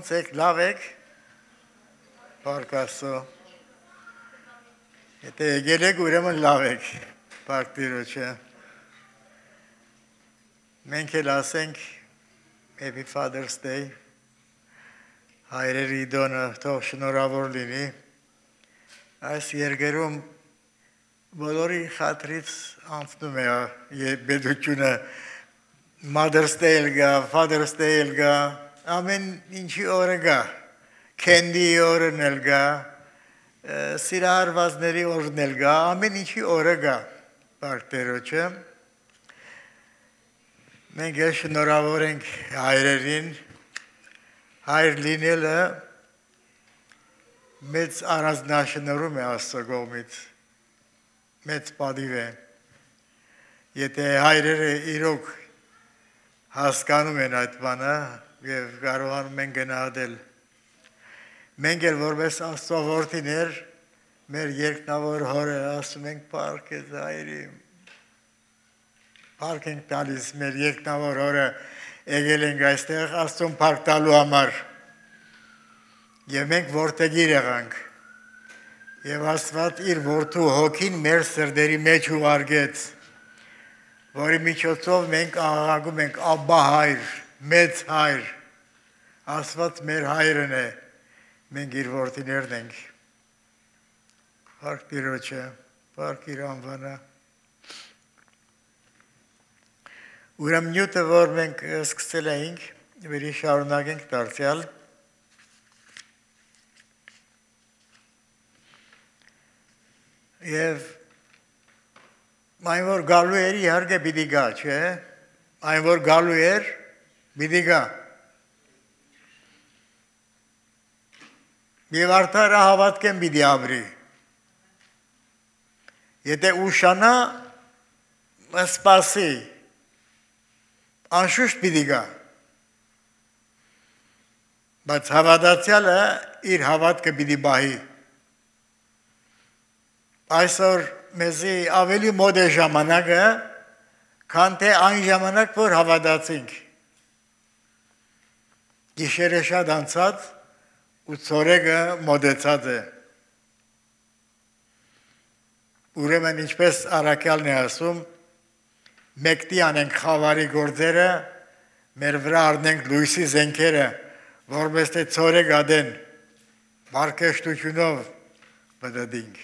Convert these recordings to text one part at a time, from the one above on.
ոնց եք, լավ եք, Փառք Աստծո, եթե եկել եք, ուրեմն լավ եք, Փառք Տիրոջը, մենք էլ ասենք, Happy Father's Day, հայրերի դոնը թող շնորհավոր լինի, այս երկերում բոլորի խաթրից անցնում է պետությունը, Mother's Day elga, Father's Day elga, ամեն ինչի օրը գա, Candy օրն elga, սիրահարվածների օրն elga, ամեն ինչի օրը գա, Փառք Տերոջը, մենք էլ շնորհավոր ենք հայրերին, հայր լինելը մեծ առանձնահատկություն է Աստծո կողմից, մեծ պատիվ է, եթե հայրերը իրոք հասկանում են այդ բանը և կարողանում են գնահատել, մենք էլ որպես Աստծո որդիներ, մեր երկնավոր հորը ասում ենք փառք քեզ հայրի, փառք ենք տալիս մեր երկնավոր հորը եկել ենք այստեղ Աստծուն փառք տալու համար և մենք որդեգիր եղանք և Աստված իր որդու հոգին մեր սրտերի մեջ ուղարկեց, որի միջոցով մենք աղաղակում ենք Աբբա հայր, մեծ հայր, Աստված մեր հայրն է, մենք իր որդիներն ենք, Փառք Տիրոջը, փառք իր անվանը, ուրեմն նյութը, որ մենք սկսել էինք, վերի շարունակենք դարձյալ, և այն որ գալու էր իհարկե պիտի գա, չէ, այն որ գալու էր պիտի գա, և արդարը հավատքեն պիտի ապրի, եթե ուշանա սպասի, անշուշտ պիտի գա, բայց հավատացյալը իր հավատքը պիտի պահի, այսօր մեզի ավելի մոտ է ժամանակը, քան թե այն ժամանակ, որ հավատացինք, գիշերը շատ անցած ու ցորեգը մոտեցած է, ուրեմն ինչպես առաքյալն է ասում, մեկտի անենք խավարի գործերը, մեր վրա առնենք լույսի զենքերը, որպես թե ցորեգ ադեն, բարքեշտությունով բդդինք,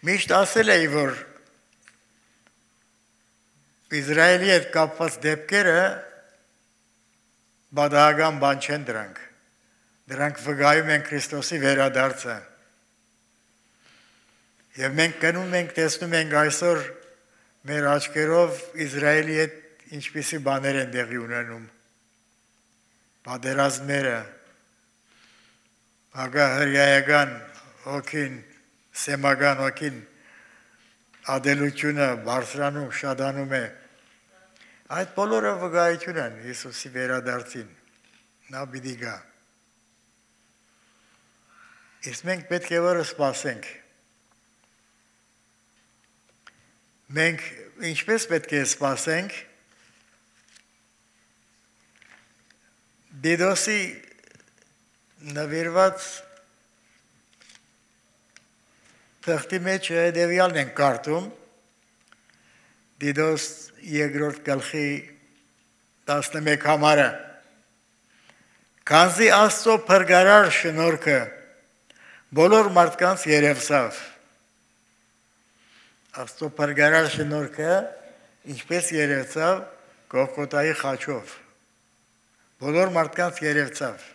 միշտ ասել էի, որ Իսրայելի հետ կապված դեպքերը բադահական բան չեն դրանք, դրանք վկայում են Քրիստոսի վերադարձը, և մենք գնում ենք, տեսնում ենք այսօր մեր աչքերով Իսրայելի հետ ինչպիսի բաներ են տեղի ունենում, պատերազմները, հրեական հոգին, սեմական հոգին, ադելությունը բարձրանում, շատանում է, այդ բոլորը վկայություն են Հիսուսի վերադարձին, նա պիտի գա, իսկ մենք պետք է որ սպասենք, մենք ինչպես պետք է սպասենք, Դիդոսի նվիրված թղթի մեջ հետևյալն ենք կարդում, Դիդոս երկրորդ գլխի 11 համարը, քանզի Աստծո փրկարար շնորհքը բոլոր մարդկանց երևսավ, Աստծո փրկարար շնորհքը ինչպես երևցավ Գողգոթայի խաչով, բոլոր մարդկանց երևցավ,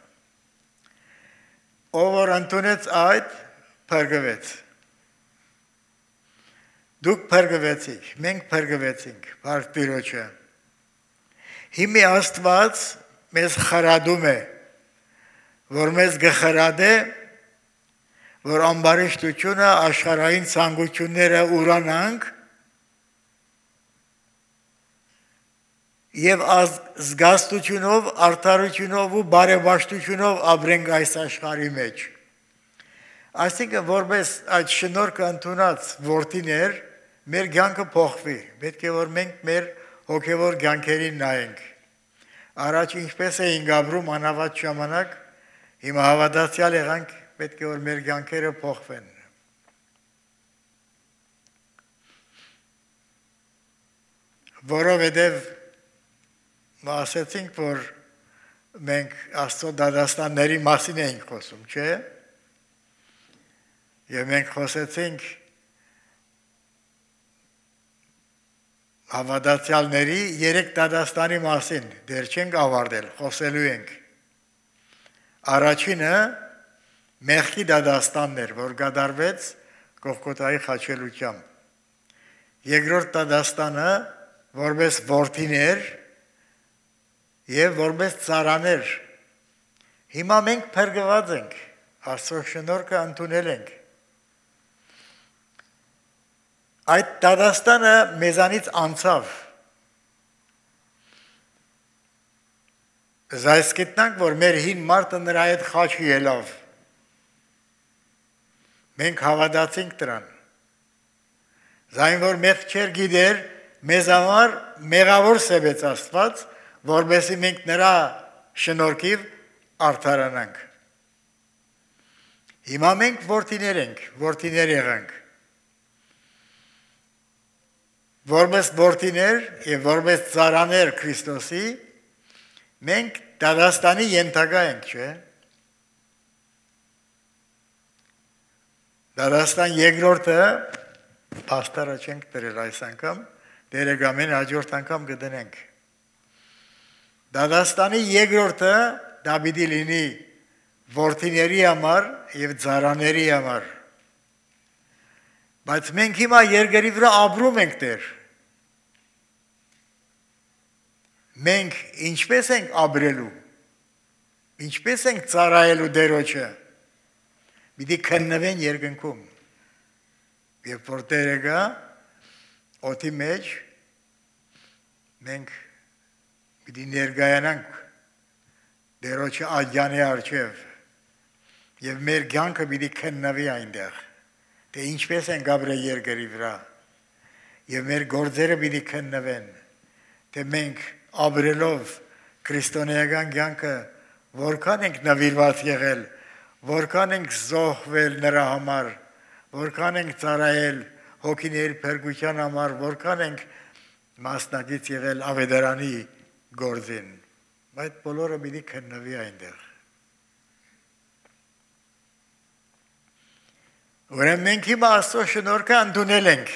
ով որ ընդունեց այդ փրկվեց, դուք փրկվեցիք, մենք փրկվեցինք, Փառք Տիրոջը, հիմի Աստված մեզ խրադում է, որ մեզ գխրադե, որ ամբարիշտությունը, աշխարհային ցանկությունները ուրանանք և զգաստությունով, արդարությունով ու բարեպաշտությունով ապրենք այս աշխարհի մեջ, այսինքն որպես այդ շնորհքը ընդունած որդիներ, մեր կյանքը փոխվի, պետք է որ մենք մեր հոգևոր կյանքերին նայենք։ Առաջ ինչպես էինք ապրում անհավատ ժամանակ, հիմա հավատացյալ եղանք, պետք է որ մեր կյանքերը փոխվեն։ Որովհետև ասացինք, որ մենք Աստծո դատաստանների մասին էինք խոսում, չէ՞։ Եվ մենք խոսեցինք հավատացյալների 3 դատաստանի մասին, դեռ չենք ավարտել, խոսելու ենք։ Առաջինը մեղքի դատաստանն էր, որ կատարվեց Գողգոթայի խաչելությամբ։ Երկրորդ դատաստանը որպես որդիներ եւ որպես ծառաներ։ Հիմա մենք փրկված ենք, Աստծո շնորհքը ընդունել ենք։ Այդ դատաստանը մեզանից անցավ։ Զայս գիտնանք, որ մեր հին մարդը նրա հետ խաչի ելավ։ Մենք հավատացինք դրան։ Զայն որ մեղք չեր գիտեր, մեզ համար մեղավոր սեվեց Աստված, որովհետեւ մենք նրա շնորհքիվ արդարանանք։ Հիմա մենք որդիներ ենք, որդիներ եղանք։ Որպես որդիներ եւ որպես ծառաներ Քրիստոսի, մենք դատաստանի ենթակա ենք, չէ՞։ Դատաստան երկրորդը փաստարը չենք դրել այս անգամ, դերեգամեն հաջորդ անգամ կդնենք։ Դատաստանի երկրորդը դա պիտի լինի որդիների համար եւ ծառաների համար։ Բայց մենք հիմա երկրի վրա ապրում ենք դեր։ Մենք ինչպես ենք ապրելու, ինչպես ենք ծառայելու դերոջը, պիտի քննվեն երկնքում։ Երբ որ Տերը գա, օդի մեջ մենք պիտի ներկայանանք դերոջը աջանի առջև եւ մեր կյանքը պիտի քննվի այնտեղ, թե ինչպես ենք ապրել երկրի վրա եւ մեր գործերը պիտի քննվեն, թե մենք ապրելով քրիստոնեական կյանքը որքան ենք նվիրված եղել, որքան ենք զոհվել նրա համար, որքան ենք ծառայել հոգիների փրկության համար, որքան ենք մասնակից եղել ավետարանի գործին։ Այդ բոլորը պիտի քննվի այնտեղ։ Ուրեմն մենք հիմա Աստծո շնորհքը ընդունել ենք։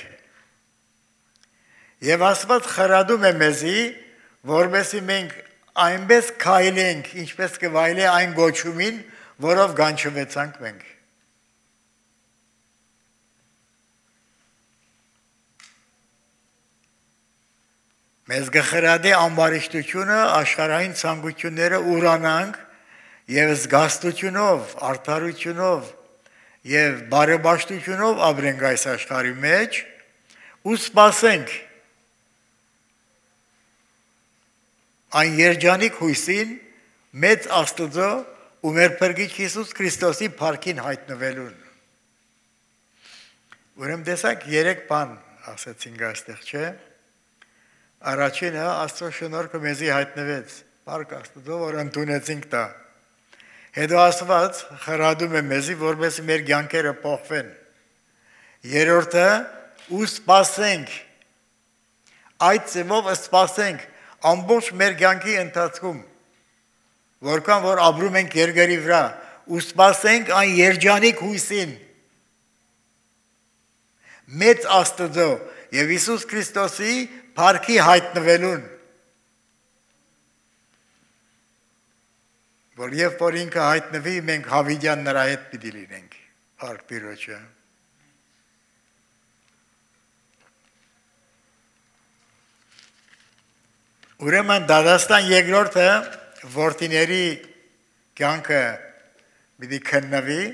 Եվ Աստված խրատում է մեզի, որովհետեւ մենք այնպես քայլենք, ինչպես կվայելի այն գոչումին, որով գանչվեցանք մենք։ Մեզ գխրադի ամբարիշտությունը, աշխարհային ցանկությունները ուրանանք եւ զգաստությունով, արդարությունով եւ բարեբաշխությունով ապրենք այս աշխարհի մեջ ու սպասենք այն երջանիկ հույսին մեծ Աստծո ու մեր Փրկիչ Հիսուս Քրիստոսի փառքին հայտնվելուն։ Ուրեմն տեսակ 3 բան ասեցինք այստեղ, չէ՞։ Առաջինը Աստծո շնորհքը մեզի հայտնվեց, փառք Աստծո, որ ընդունեցինք դա։ Հետո Աստված խրատում է մեզի, որպեսզի մեր կյանքերը փոխվեն։ Երրորդը ու սպասենք։ Այդ ծևով սպասենք ամբողջ մեր կյանքի ընթացքում, որքան որ ապրում ենք երկրի վրա, ու սպասենք այն երջանիկ հույսին, մեծ Աստծո եւ Հիսուս Քրիստոսի փառքի հայտնվելուն, որ երբ որ ինքը հայտնվի, մենք հավիտյան նրա հետ պիտի լինենք, փառք Տիրոջը։ Ուրեմն դատաստան երկրորդը որդիների կյանքը պիտի քննվի,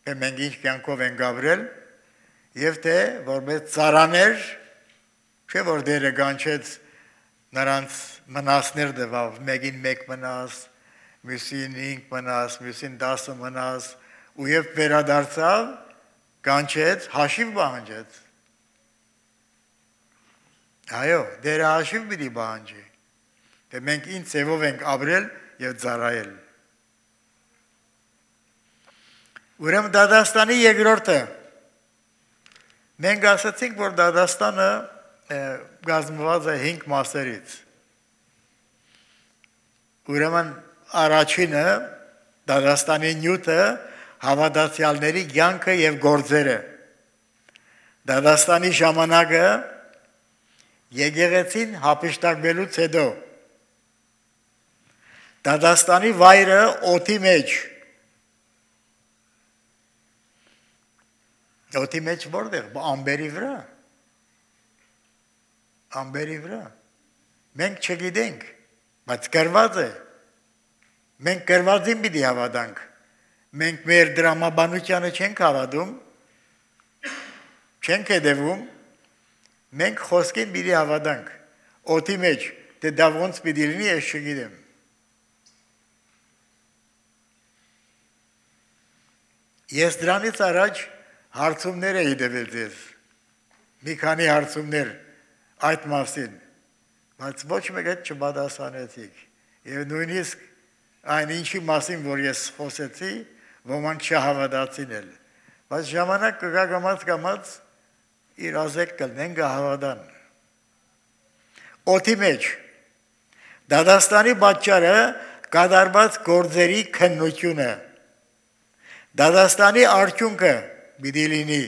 թե մենք ինչ կյանքով ենք ապրել, եւ թե որպես ծառաներ, չէ՞ որ Տերը կանչեց նրանց մնասներ տվավ, մեկին 1 մնաս, մյուսին 5 մնաս, մյուսին 10 մնաս, ու երբ վերադարձավ, կանչեց, հաշիվ պահանջեց, Այո, դերը հաշիվ պիտի բանջի, թե մենք ինչ ձևով ենք ապրել և ծառայել։ Ուրեմն Դադաստանի երկրորդը, մենք ասացինք, որ Դադաստանը կազմված է 5 մասերից։ Ուրեմն առաջինը, Դադաստանի նյութը, հավատացյալների կյանքը և գործերը։ Դադաստանի ժամանակը եկեղեցին հափշտակվելուց հետո։ Դադաստանի վայրը օդի մեջ։ Օդի մեջ որտեղ, ամբերի վրա։ Ամբերի վրա։ Մենք չգիտենք, բայց կրված է։ Մենք կրվածին պիտի հավատանք։ Մենք մեր դրամաբանությանը չենք հավատում, չենք հետևում, մենք խոսքին պիտի հավատանք։ Օդի մեջ, թե դա ոնց պիտի լինի, ես չգիտեմ։ Ես դրանից առաջ հարցումներ էի տվել ձեզ, մի քանի հարցումներ այդ մասին, բայց ոչ մեկ հետ չպատասխանեցիք, և նույնիսկ այն ինչի մասին, որ ես խոսեցի, ոմանք չհավատացին էլ, բայց ժամանակ կգա կամաց իր ազեկ կլնեն կհավատան։ Օդի մեջ, Դադաստանի պատճառը կատարված գործերի քննությունը, Դադաստանի արդյունքը պիտի լինի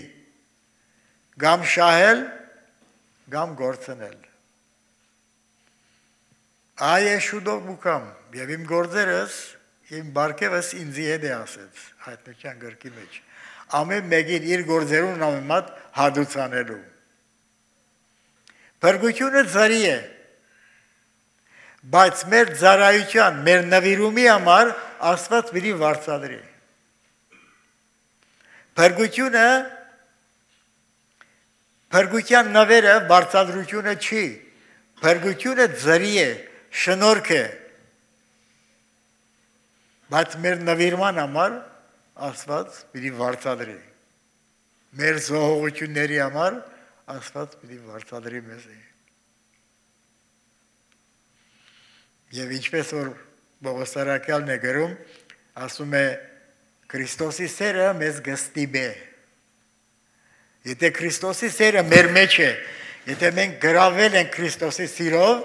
կամ շահել, կամ գործնել։ Այ է շուտով մուկամ, և իմ գործերս, իմ բարգևս ինձի հետ է ասեց, հայտնության գրքի մեջ, ամեն մեկին իր գործերուն ամենմատ հադուցանելու։ Փրկությունը ծարի է, բայց մեր ծարայության, մեր նվիրումի համար Աստված պիտի վարձատրի։ Փրկության նվերը վարձատրությունը չի, փրկությունը ծրի է, շնորհք է, բայց մեր նվիրման համար Աստված պիտի վարձատրի։ Մեր զոհողությունների համար Աստված պիտի վարձատրի մեզի։ Եվ ինչպես որ Պողոս Արաքյալն է գրում, ասում է Քրիստոսի սերը մեզ կստիպե։ Եթե Քրիստոսի սերը մեր մեջ է, եթե մենք գրավել ենք Քրիստոսի սիրով,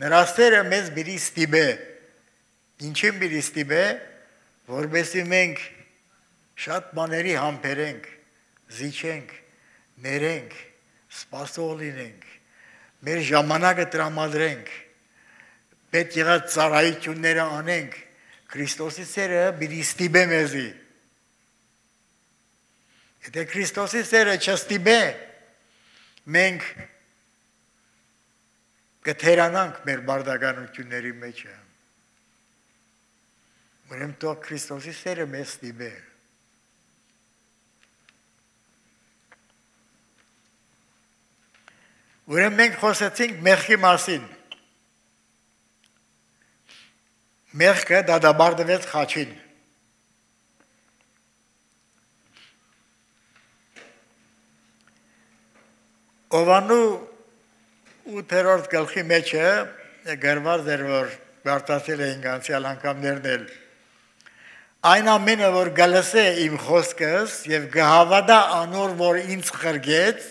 նրա սերը մեզ պիտի ստիպե։ Ինչին պիտի ստիպե, որպեսզի մենք շատ բաների համբերենք, զիջենք, ներենք, սպասող լինենք, մեր ժամանակը տրամադրենք, պետք եղած ծառայությունները անենք, Քրիստոսի սերը պիտի ստիպե մեզի։ Եթե Քրիստոսի սերը չստիպե, մենք կթերանանք մեր բարդականությունների մեջը։ Ուրեմն թող Քրիստոսի սերը մեզ ստիպե։ Ուրեմն մենք խոսեցինք մեղքի մասին։ Մեղքը դադարեցվեց խաչին։ Ովանու 8-րդ գլխի մեջ է գրված էր, որ բարդացել էին անցյալ անգամներն էլ։ Այն ամենը, որ գալսե իմ խոսքս և գհավատա անոր, որ ինձ խրգեց,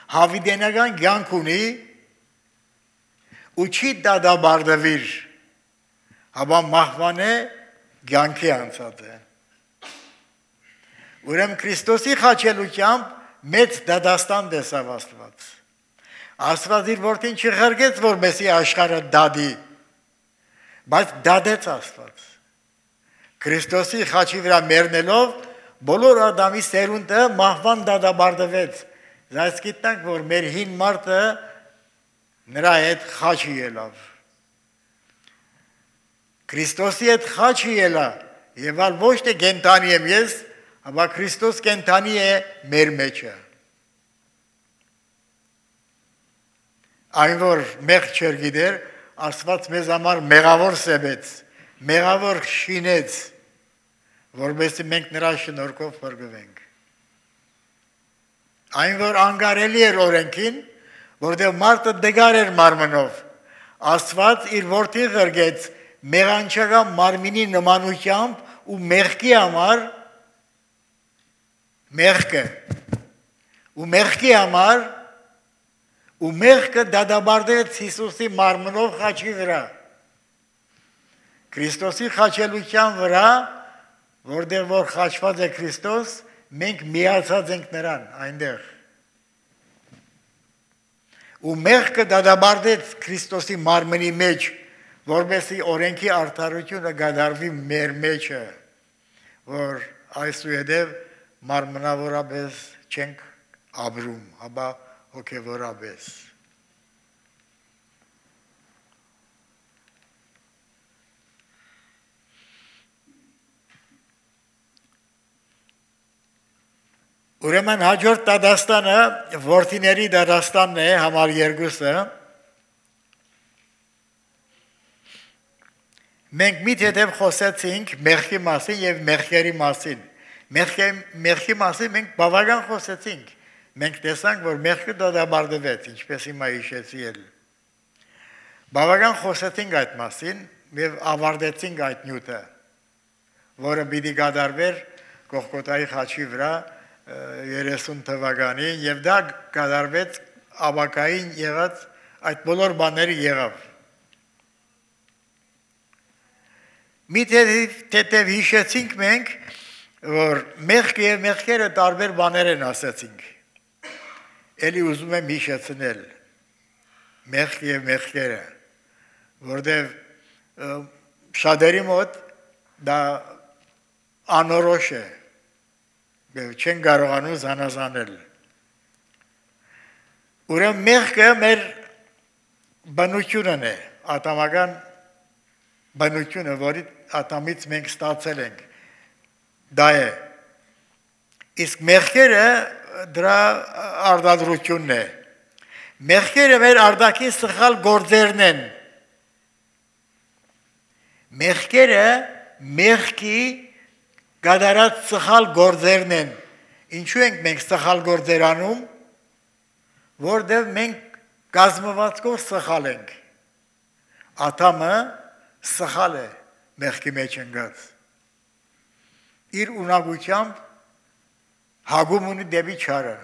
հավիտենական կյանք ունի ու չի դադարեցվիր, հապա մահվան է կյանքի անցած է։ Ուրեմն Քրիստոսի խաչելությամբ մեծ դադաստան տեսավ Աստված։ Աստված իր որդին չխրգեց, որպեսզի աշխարհը դադի, բայց դադեց Աստված։ Քրիստոսի խաչի վրա մեռնելով բոլոր Ադամի սերունդը մահվան դադարեցվեց։ Այս գիտնանք, որ մեր հին մարդը նրա հետ խաչի ելավ։ Քրիստոսի հետ խաչի ելա, եւ ալ ոչ թե կենթանի եմ ես, ապա Քրիստոս կենթանի է մեր մեջը։ Այն որ մեղ չեր գիտեր, Աստված մեզ համար մեղավոր սեբեց, մեղավոր շինեց, որովհետեւ մենք նրա շնորհքով փրկվենք։ Այն որ անգարելի էր օրենքին, որտեղ մարդը դգար էր մարմնով, Աստված իր որդի ղրգեց մեղանչական մարմինի նմանությամբ ու մեղքի համար մեղքը դադարեցրեց Հիսուսի մարմնով խաչի վրա։ Քրիստոսի խաչելության վրա, որտեղ որ խաչված է Քրիստոս, մենք միացած ենք նրան այնտեղ։ Ու մեղքը դադարեց Քրիստոսի մարմնի մեջ, որովհետեւ օրենքի արդարությունը գադարվի մեր մեջը, որ այսուհետև մարմնավորապես չենք ապրում, հապա հոգևորապես։ Ուրեմն հաջորդ դատաստանը որդիների դատաստանն է համար 2-ը։ Մենք մի թեթև խոսեցինք մեղքի մասին եւ մեղքերի մասին։ Մեղքի մասին մենք բավական խոսեցինք։ Մենք տեսանք, որ մեղքը դադարեցվեց, ինչպես հիմա հիշեցի էլ։ Բավական խոսեցինք այդ մասին եւ ավարտեցինք այդ նյութը, որը պիտի կատարվեր Գողգոթայի խաչի վրա 30 թվականին եւ դա կատարվեց ապակային եղած այդ բոլոր բաները եղավ։ Մի թեթև հիշեցինք մենք, որ մեղքը եւ մեղքերը տարբեր բաներ են ասացինք։ Էլի ուզում եմ հիշեցնել մեղքը եւ մեղքերը, որտեղ շատերի մոտ դա անորոշ է։ Չեն կարողանում զանազանել։ Ուրեմն մեղքը մեր բնությունն է, ատամական բնությունը, որի ատամից մենք ստացել ենք, դա է։ Իսկ մեղքերը դրա արտադրությունն է։ Մեղքերը մեր արտաքին սխալ գործերն են։ Մեղքերը մեղքի կատարած սխալ գործերն են։ Ինչու ենք մենք սխալ գործեր անում, որտեղ մենք կազմվածքով սխալ ենք։ Ատամը սխալ է մեղքի մեջ ընկած։ Իր ունակությամբ հագում ունի դեպի չարը։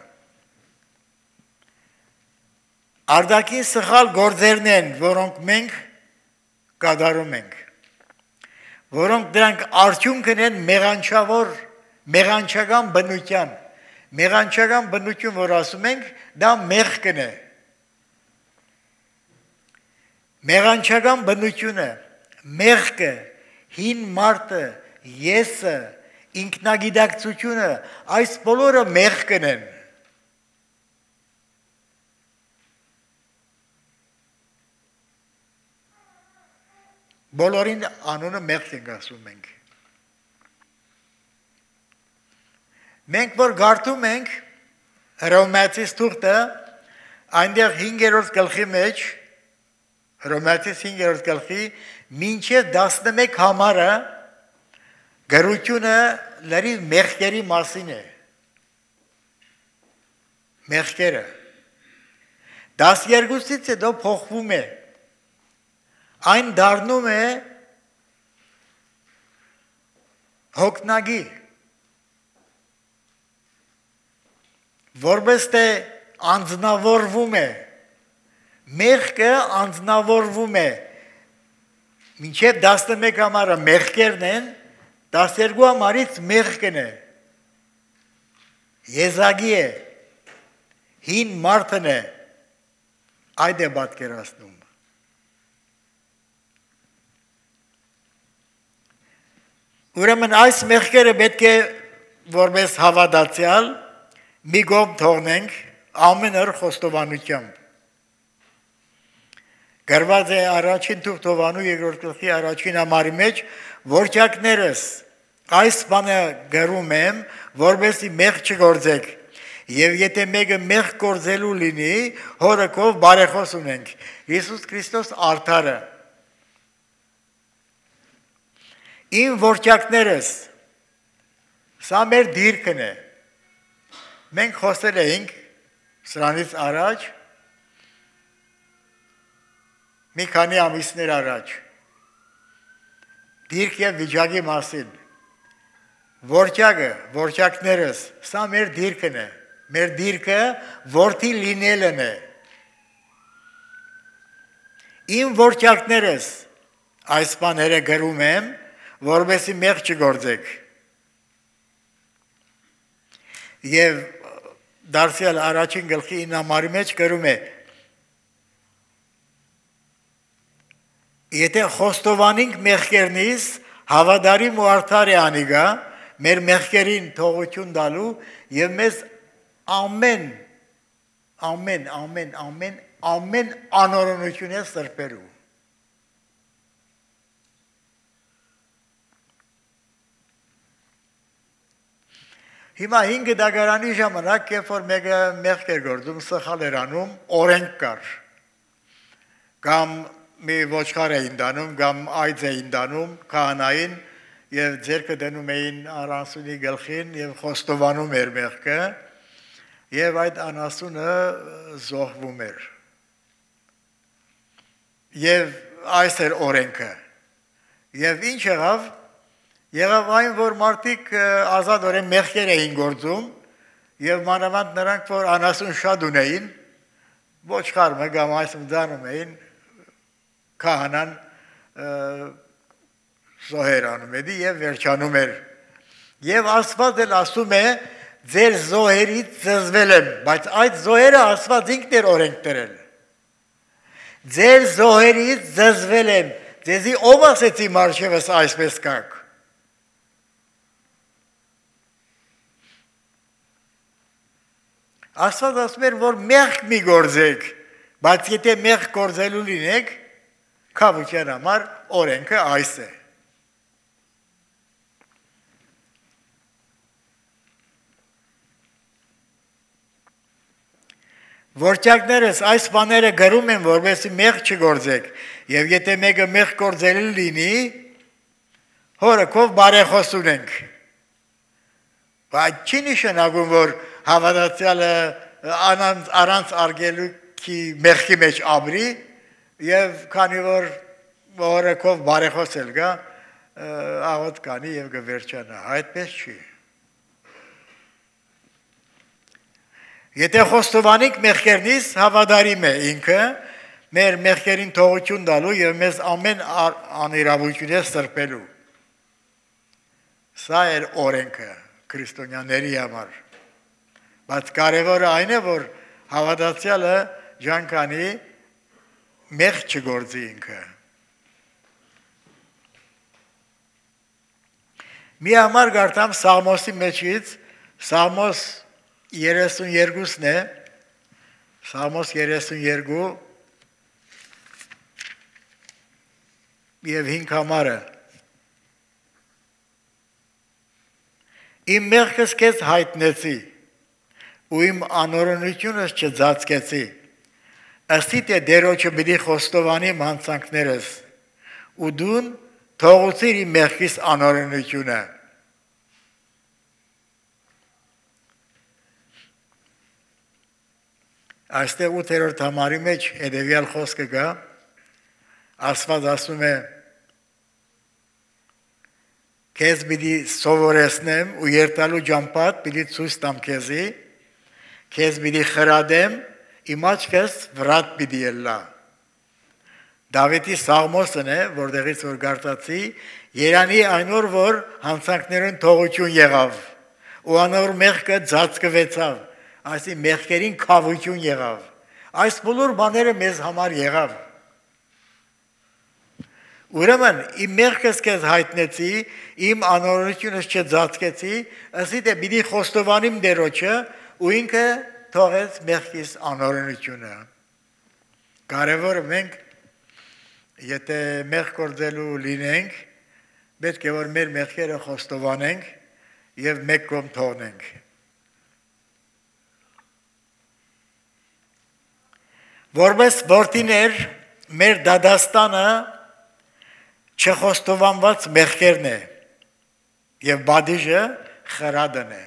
Արտաքին սխալ գործերն են, որոնք մենք կատարում ենք, որոնք դրանք արդյունքն են մեղանչական բնության։ Մեղանչական բնություն, որ ասում ենք, դա մեղքն է։ Մեղանչական բնությունը, մեղքը, հին մարդը, եսը, ինքնագիտակցությունը, այս բոլորը մեղքն են։ Բոլորին անունը մեղք ենք ասում ենք։ Մենք որ գարտում ենք Հռոմեացիս թուղթը, այնտեղ 5-րդ գլխի մեջ, Հռոմեացիս 5-րդ գլխի մինչև 11 համարը գրությունը լրիվ մեղքերի մասին է։ Մեղքերը 12-ից հետո փոխվում է։ Այն դառնում է հոգնագի, որպես թե անձնավորվում է, մեղքը անձնավորվում է, մինչև 11 համարը մեղքերն են, 12 համարից մեղքն է, եզակի է, հին մարդն է, այդ է պատկերացնում։ Ուրեմն այս մեղքերը պետք է որպես հավատացյալ մի կողմ թողնենք ամեն օր խոստովանությամբ։ Գրված է առաջին թուղթովանու 2-րդ գլխի առաջին համարի մեջ, որդյակներս, այս բանը գրում եմ, որպեսզի մեղք չգործեք, եւ եթե մեկը մեղք գործելու լինի, հորը կով բարեխոս ունենք, Հիսուս Քրիստոս արդարը։ Իմ որդյակներս, սա մեր դիրքն է, Մենք խոսել էինք սրանից առաջ մի քանի ամիսներ առաջ դիրք եւ վիճակի մասին որճակներս սա մեր դիրքն է մեր դիրքը որդի լինելն է իմ որճակներս այս բաները գրում եմ որովհետեւ մեղ չգործեք եւ դարձյալ առաջին գլխի 9-ամարի մեջ գրում է Եթե խոստովանենք մեղքերնից հավատարիմ ու արդար է անիգա մեր մեղքերին թողություն տալու եւ մեզ ամեն անօրենություն է սրբելու Հիմա 5 դագարանի ժամանակ երբ որ մեկը մեղք էր գործում սխալ էր անում օրենք կար կամ մի ոչխար էին դանում կամ այծ էին դանում քահանային եւ ձեռքը դնում էին անասունի գլխին եւ խոստովանում էր մեղքը եւ այդ անասունը զոհվում էր եւ այս էր օրենքը եւ ինչ եղավ այն որ մարդիկ ազատորեն մեղքեր էին գործում եւ մանավանդ նրանք որ անասուն շատ ունեին ոչխարը կամ այս դանում էին քահանան զոհերանում էդի եւ վերջանում էր եւ Աստված էլ ասում է ձեր զոհերից զզվել եմ բայց այդ զոհերը Աստված ինքն էր օրենք դրել ձեր զոհերից զզվել եմ ձեզի ով ասեցի մարշևս այսպես կաք Աստված ասում էր որ մեղք մի գործեք բայց եթե մեղք գործելու լինեք Քավության համար օրենքը այս է Որճակներս այս բաները գրում են որովհետեւ մեղք չգործեք եւ եթե մեկը մեղք գործելու լինի հորը կով բարեխոս ունենք Բայց չի նշանակում որ հավատացյալը առանց արգելքի մեղքի մեջ ապրի Եվ քանի որ օրեկով բարեխոսել գա աղոտ կանի եւ գվերջանա այդպես չի Եթե խոստովանենք մեղքերնից հավատարիմ է ինքը մեր մեղքերին թողություն տալու եւ մեզ ամեն անիրավություն է սրբելու Սա էր օրենքը քրիստոնյաների համար Բայց կարևորը այն է որ հավատացյալը ջանկանի մեղ չգործի ինքը Մի համար գարտամ Սաղմոսի մեջից Սաղմոս 32-ն է Սաղմոս 32 եւ 5 համարը Իմ մեղքս քեզ հայտնեցի ու իմ անօրենությունս չձածկեցի Ըստիտ է դերոջը պիտի խոստովանիմ հանցանքներս ու դուն թողուցիր իմ մեղքիս անօրենությունը Այստեղ 8-րդ համարի մեջ հետևյալ խոսքը գա Աստված ասում է Քեզ պիտի սովորեցնեմ ու երթալու ճամփատ պիտի ցույց տամ քեզի Քեզ պիտի խրադեմ Իմ աչքս վրատ պիտի ելլա Դավիթի Սաղմոսն է, որտեղից որ գարտացի, Երանի այն օր, որ հանցանքներուն թողություն եղավ, ու անոր մեղքը ձածկվեցավ, այսի մեղքերին քավություն եղավ, այս բոլոր բաները մեզ համար եղավ։ Ուրեմն, իմ մեղքս քեզ հայտնեցի, իմ անօրենությունս չձածկեցի, ըստ է պիտի խոստովանիմ դերոջը, ու ինքը թողեց մեղքիս անօրենությունը։ Կարևորը մենք եթե մեղ գործելու լինենք, պետք է որ մեր մեղքերը խոստովանենք եւ մեկ կողմ թողնենք։ Որպես որդիներ մեր դադաստանը չխոստովանված մեղքերն է եւ բադիժը խրադն է։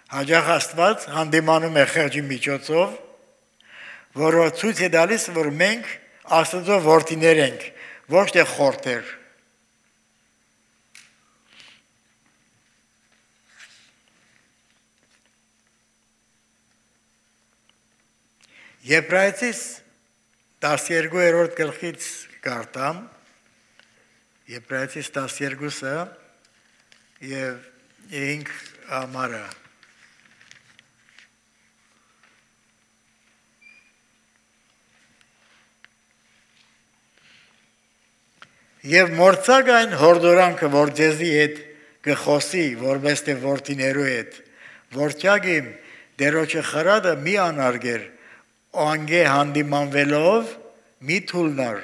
Հաջող Աստված հանդիմանում է խեղճի միջոցով, որը ցույց է տալիս, որ մենք Աստծո որդիներ ենք, ոչ թե խորթեր։ Եբրայեցիս 12-րդ գլխից կարդամ, Եբրայեցիս 12-ը եւ 5 ամառը։ Եվ մորցակ այն հորդորանքը, որ ձեզի հետ կխոսի, որպես թե որդիներու հետ, որչագիմ դերոջը խրադը մի անարգեր, անգե հանդիմանվելով մի թուլնար,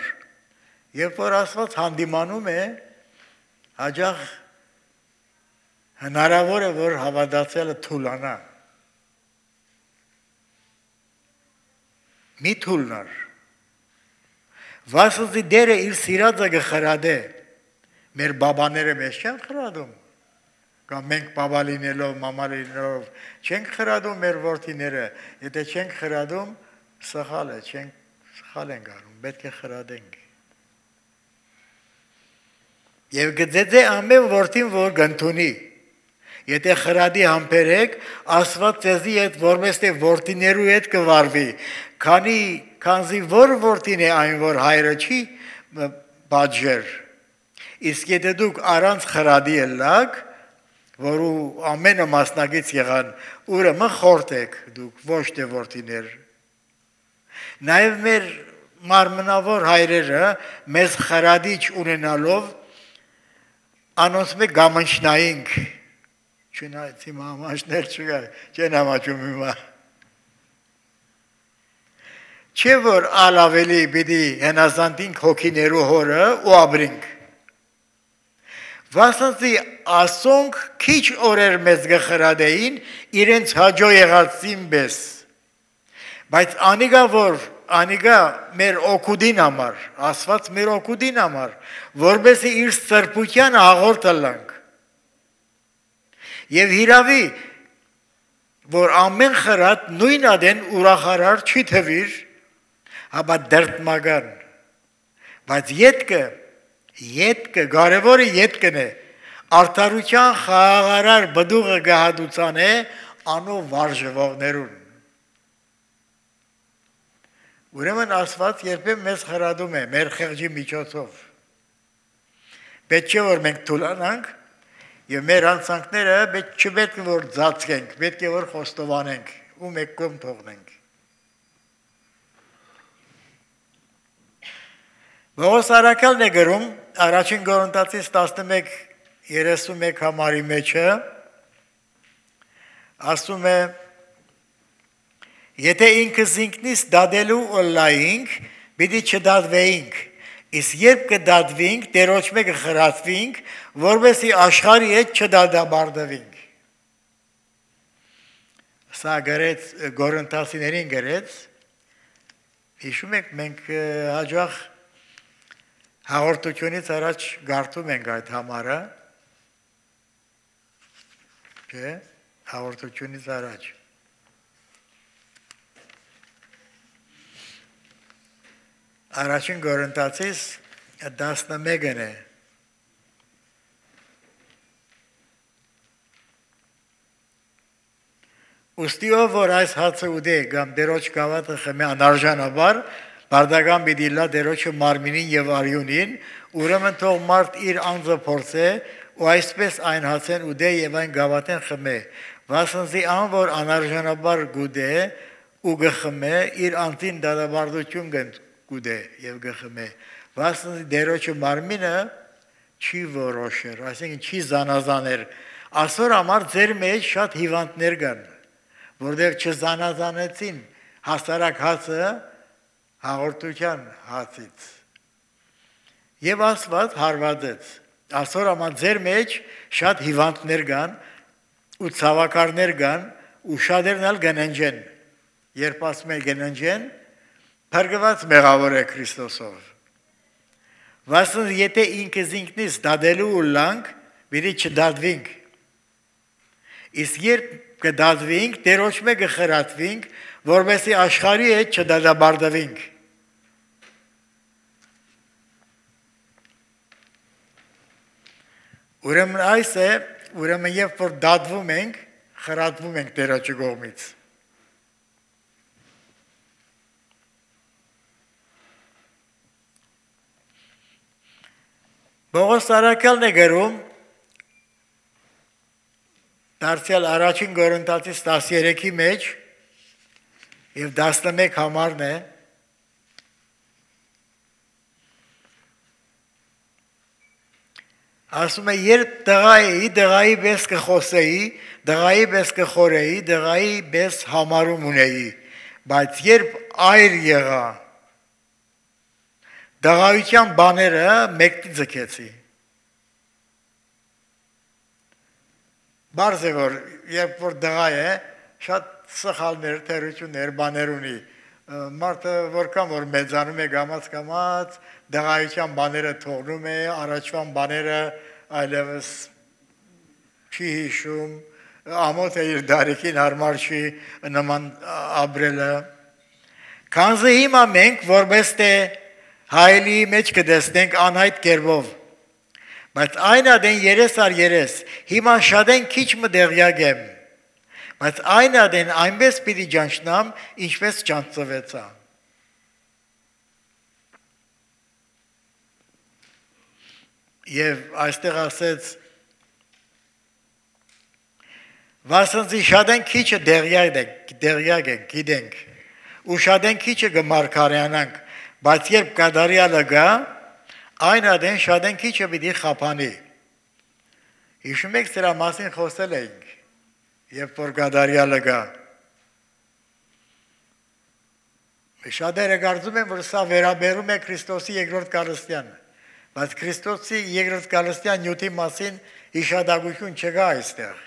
երբ որ Աստված հանդիմանում է, հաջող հնարավոր է, որ հավատացյալը թուլանա, մի թուլնար, վասնզի դերը իր սիրածը կխրադե, մեր բաբաները մեզ չեն խրադում, կամ մենք բաբա լինելով, մամա լինելով, չենք խրադում մեր որդիները, եթե չենք խրադում, սխալ է, սխալ ենք արում, պետք է խրադենք։ Եվ գծեծե ամեն որդին, որ գնդունի, եթե խրադի համբերեք, Աստված ձեզի հետ որպես թե որդիներու հետ կվարվի, քանզի որ որդին է այն, որ հայրը չի պատժեր, իսկ եթե դուք առանց խրադի ելաք, որու ամենը մասնակից եղան, ուրեմն խորթեք դուք, ոչ թե որդիներ։ Նաև մեր մարմնավոր հայրերը մեզ խրադիչ ունենալով անոնց մեկ գամանչնայինք, չնայց իմ ամաշներ չկա, չեն ամաչում հիմա։ Չէ որ ալ ավելի պիտի հենազանդինք հոգիներու հորը ու ապրինք։ Վասնզի ասոնք քիչ օրեր մեզ գխրադեին իրենց հաջո եղածին պես։ Բայց անիգա մեր օգուտին համար, Աստված մեր օգուտին համար, որպեսզի իր սրբությանը հաղորդը լանք։ Եվ հիրավի, որ ամեն խրատ նույն ադեն ուրախարար չի թվիր, հաբա դրտմագան, բայց ետքը, կարևորը ետքն է, արդարության խաղաղարար բդուղը գահադուցան է, անով վարժվողներուն։ Ուրեմն Աստված երբեմն մեզ խրադում է մեր խեղճի միջոցով։ Պետք չէ որ մենք թուլանանք եւ մեր անցանքները չպետք է որ ծածկենք, պետք է որ խոստովանենք ու մեկ կողմ թողնենք։ Պողոս առաքյալն է գրում առաջին Կորինթացիս 11:31 համարի մեջը, ասում է. Եթե ինքս ինքնից դադելու օլայինք, պիտի չդադվեինք, իսկ երբ կդադվինք, Տերոջ մեկը խրատվինք, որովհետեւ աշխարհի հետ չդադաբարդվինք։ Սա գրեց Կորինթացիներին գրեց, հիշում եք մենք հաջող հաղորդությունից առաջ գարտում ենք այդ համարը, չէ, հաղորդությունից առաջ։ Առաջին Կորինթացիս 11-ն է։ Ուստիով որ այս հացը ուդե կամ դերոջ գավաթը խմի անարժանաբար, բարդական պիտի լա դերոջը մարմինին եւ արյունին, ուրեմն թող մարդ իր անձը փորձե ու այսպես այն հացեն ուդե եւ այն գավաթեն խմե, վասնզի ան որ անարժանաբար գուդե ու գխմե իր անձին դադարդություն գուդե եւ գխմե, վասնզի դերոջը մարմինը չի որոշեր, այսինքն չի զանազաներ, ասոր համար ձեր մեջ շատ հիվանդներ կան, որտեղ չզանազանեցին հասարակ հացը հաղորդության հացից։ Եվ Աստված հարվածեց, ասոր համար ձեր մեջ շատ հիվանդներ կան ու ցավակարներ կան ու շատերն ալ գնանջեն, երբ ասում են գնանջեն, փրկված մեղավոր է Քրիստոսով։ Վասն եթե ինքս ինքնից դադելու ու լանք, պիտի չդադվինք։ Իսկ երբ կդատվենք, Տերոջ մեջ կխրատվենք, որովհետեւ աշխարհի հետ չդատաբարդվենք։ Ուրեմն այս է, ուրեմն երբ որ դատվում ենք, խրատվում ենք Տերոջի կողմից։ Պողոս առաքյալն է գրում դարձյալ առաջին Կորինթացիս 13-ի մեջ եւ 11 համարն է ասում է երբ դղայի պես կխոսեի, դղայի պես կխորեի, դղայի պես համարում ունեի, բայց երբ այր եղա, դղայության բաները մեկտի ձգեցի։ Բարձ է որ երբ որ դղա է, շատ սխալներ, թերություններ, բաներ ունի։ Մարդը որքան որ մեծանում է գամած, դղայության բաները թողնում է, առաջվան բաները այլևս չի հիշում, ամոթ է իր դարիքին հարմար չի նման ապրելը։ Քանզի հիմա մենք որպես թե հայելի մեջ կտեսնենք անհայտ կերպով, բայց այն ադեն 3x3, հիմա շատեն քիչ մտեղյակ եմ, բայց այն ադեն այնպես պիտի ճանչնամ, ինչպես ճանչվեցա։ Եվ այստեղ ասեց, վասնզի շատեն քիչը դեղյակ ենք, գիտենք, ու շատեն քիչը գմարգարյանանք, բայց երբ կադարյալը գա, այն ադեն շատեն քիչը պիտի խափանի։ Հիշում եք սրա մասին խոսել էինք, երբ որ կադարյալը գա։ Շատերը կարծում են, որ սա վերաբերում է Քրիստոսի երկրորդ գալստյանը, բայց Քրիստոսի երկրորդ գալստյան նյութի մասին հիշադակություն չկա այստեղ։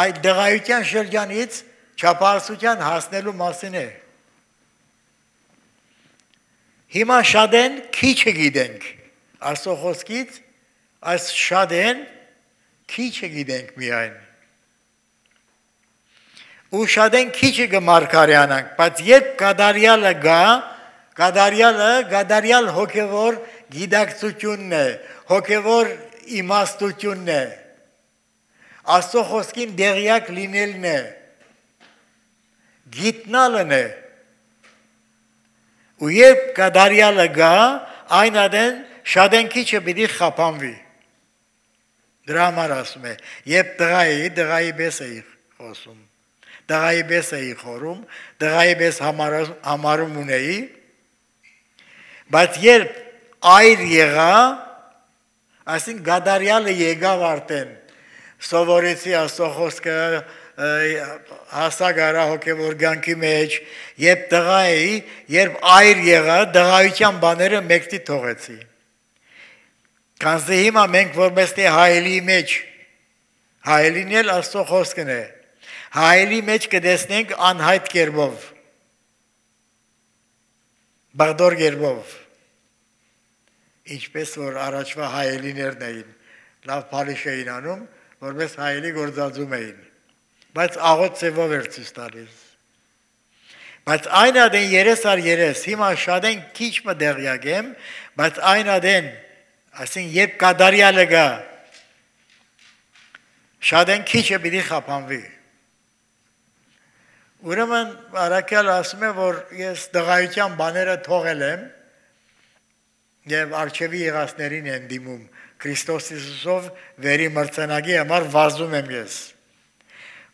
Այդ դղայության շրջանից չափահասության հասնելու մասին է։ Հիմա շատեն քիչը գիտենք, Աստծո խոսքից, այս շատեն քիչը գիտենք միայն։ Ու շատեն քիչը կմարգարյանանք, բայց երբ կադարյալը գա, կադարյալ հոգևոր գիտակցությունն է, հոգևոր իմաստությունն է, Աստծո խոսքին դեղյակ լինելն է, գիտնալն է, ու երբ կադարյալը գա, այն ադեն շատեն քիչը պիտի խափանվի։ Դրա համար ասում է, երբ դղայի պես էի խոսում, դղայի պես էի խորում, դղայի պես համարում ունեի, բայց երբ այր եղա, այսինքն գադարյալը եկավ արդեն, սովորեցի Աստծո խոսքը հասակ արա հոգևոր կյանքի մեջ, երբ դղա էի, երբ այր եղա, դղայության բաները մեկտի թողեցի։ Քանզի հիմա մենք որպես թե հայելի մեջ, հայելին էլ Աստծո խոսքն է, հայելի մեջ կտեսնենք անհայտ կերպով, բաղդոր կերպով, ինչպես որ առաջվա հայելիներն էին, լավ փալիշ էին անում, որպես հայելի գործածում էին, բայց աղոտ ծևով էր ցույց տալիս։ Բայց այն ադեն 3x3, հիմա շատեն քիչ մտեղյակ եմ, բայց այն ադեն, այսինքն երբ կադարյալը գա, շատեն քիչը պիտի խափանվի։ Ուրեմն առաքյալը ասում է, որ ես դղայության բաները թողել եմ եւ արչեւի եղածներին եմ դիմում, Քրիստոս Հիսուսով վերի մրցանակի համար վազում եմ ես։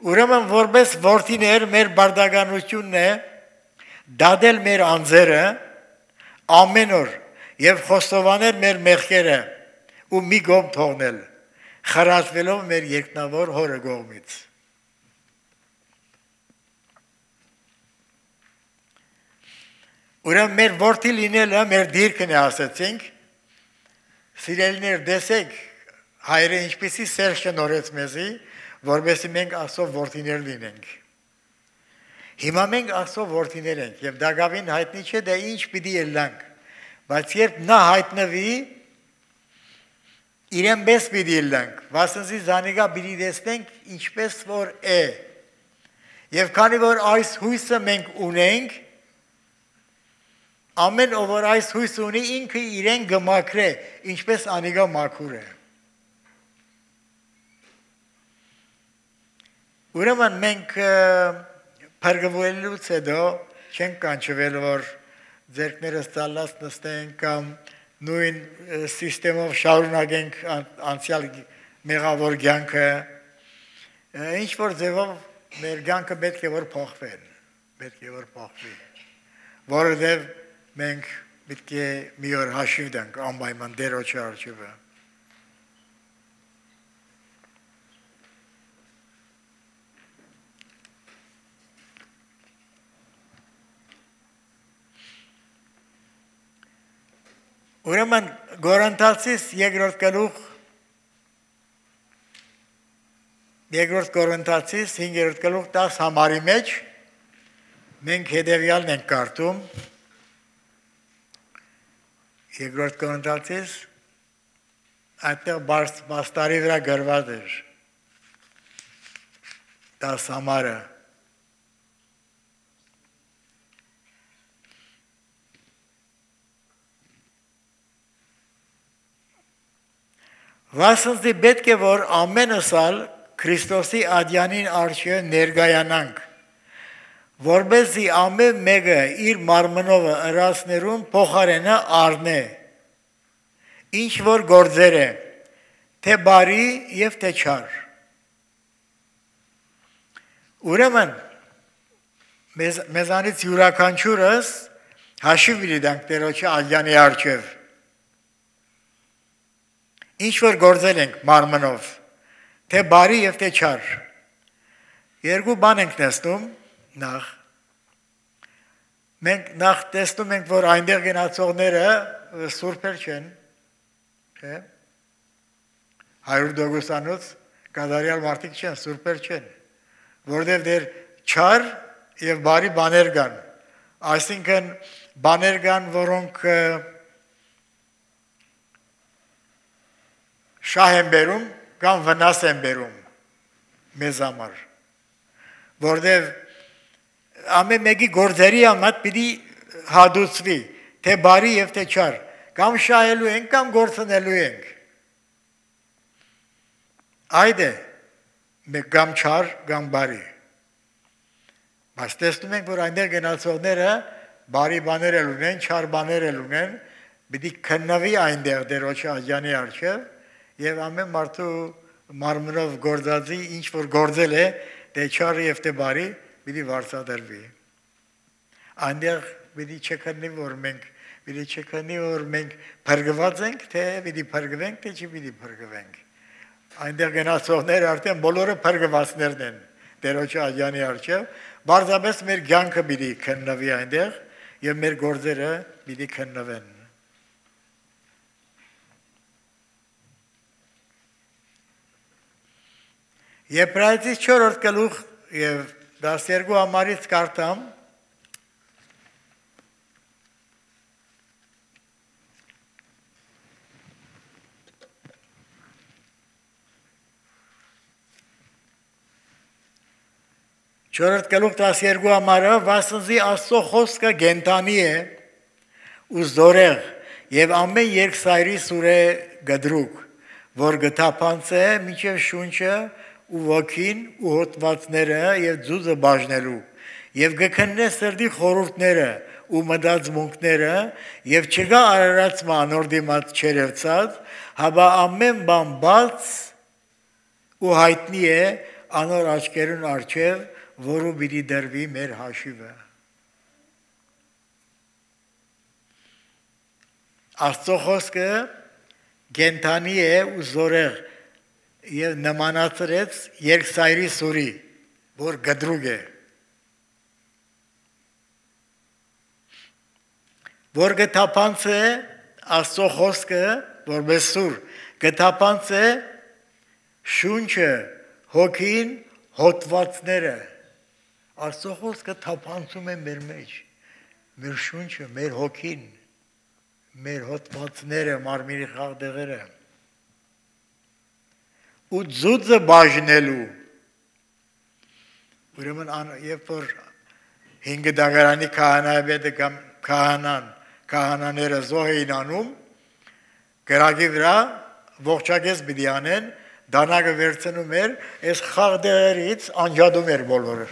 Ուրեմն որպես որդիներ մեր բարդականությունն է դադել մեր անձերը ամեն օր եւ խոստովանել մեր մեղքերը ու մի կողմ թողնել, խրատվելով մեր երկնավոր Հորը կողմից։ Ուրեմն մեր որդի լինելը մեր դիրքն է, ասացինք, սիրելիներ, տեսեք, հայրը ինչպեսի սեր շնորհեց մեզի, որովհետեւ մենք Աստծո որդիներ լինենք։ Հիմա մենք Աստծո որդիներ ենք, եւ դակավին հայտնի չէ դա ինչ պիտի ելնանք, բայց երբ նա հայտնվի, իրեն պես պիտի լենք, վասնզի զանիգա պիտի տեսնենք ինչպես որ է։ Եվ քանի որ այս հույսը մենք ունենք, ամեն ով որ այս հույս ունի ինքը իրեն գմակրե, ինչպես անիգա մաքուր է։ Ուրեմն մենք փրկվելուց հետո չենք կանչվել, որ ձեռքներս ծալած նստենք կամ նույն սիստեմով շարունակենք անցյալ մեղավոր կյանքը, ինչ որ ձևով մեր կյանքը պետք է որ փոխվի, որովհետև մենք պետք է մի օր հաշիվ տանք անպայման Տերոջի առջևը։ Ուրեմն Կորինթացիս երկրորդ Կորինթացիս 5-րդ գլուխ 10 համարի մեջ մենք հետևյալն ենք կարդում։ Երկրորդ Կորինթացիս այդտեղ բաստարի վրա գրված էր 10 համարը։ Վասնզի պետք է որ ամենս ալ Քրիստոսի ադյանին արջը ներգայանանք, որբեսզի ամեն մեկը իր մարմնովը ըրացներուն փոխարենը առնե, ինչ որ գործեր է, թե բարի և թե չար։ Ուրեմն մեզանից յուրաքանչյուրս հաշիվ իրիդանք Տերոջի ադյանի արջև, ինչ որ գործել ենք մարմնով, թե բարի և թե չար։ Երկու բան ենք տեսնում նախ։ Մենք նախ տեսնում ենք, որ այնտեղ գնացողները սուրբեր չեն, չէ՞։ 100% կատարյալ մարդիկ չեն, սուրբեր չեն, որովհետև դեր չար և բարի բաներ կան։ Այսինքն բաներ կան, որոնք շահ են բերում կամ վնաս են բերում մեզ համար, որովհետև ամեն մեկի գործերի համար պիտի հադուցվի, թե բարի և թե չար, կամ շահելու ենք, կամ գործնելու ենք։ Այդ է, կամ չար, կամ բարի։ Բայց տեսնում ենք, որ այնտեղ գնացողները բարի բաներ էլ ունեն, չար բաներ էլ ունեն, պիտի քննվի այնտեղ Տերոջի ադյանի առջև, և ամեն մարդու մարմնով գործածի, ինչ որ գործել է, թե չար և թե բարի, պիտի վարձատրվի։ Այնտեղ պիտի չքննի, որ մենք փրկված ենք, թե պիտի փրկվենք, թե չպիտի փրկվենք։ Այնտեղ գնացողները արդեն բոլորը փրկվածներն են Տերոջի ադյանի առջև, պարզապես մեր կյանքը պիտի քննվի այնտեղ և մեր գործերը պիտի քննվեն։ Եբրայեցիս 4-րդ գլուխ և 12 համարից կարդամ, Չորրորդ գլուխ 12 համարը, վասնզի Աստծո խոսքը կենդանի է ու զորեղ և ամեն երկսայրի սուրե գդրուկ, որ գթափանցե մինչև շունչը ու ոգին ու հոտվածները և ձուզը բաժնելու և գքննե սրտի խորհուրդները ու մտածմունքները և չգա արարածը անոր դիմաց չերևծած, հաբա ամեն բան բաց ու հայտնի է անոր աչքերուն առջև, որու պիտի դրվի մեր հաշիվը։ Աստծո խոսքը կենդանի է ու զորեղ և նմանացրեց երկսայրի սուրի, որ գդրուկ է, որ գթափանցե Աստծո խոսքը, որպես սուր, գթափանցե շունչը, հոգին, հոտվածները։ Աստծո խոսքը թափանցում է մեր մեջ, մեր շունչը, մեր հոգին, մեր հոտվածները, մարմինի խաղդեղերը։ ու ձուծը բաժնելու։ Ուրեմն երբ որ 5 դագարանի քահանայապետը կամ քահանաները զոհ էին անում, գրագի վրա ողջակեզ պիտի անեն, դանակը վերցնում էր, այս խաղդերից անջատում էր բոլորը։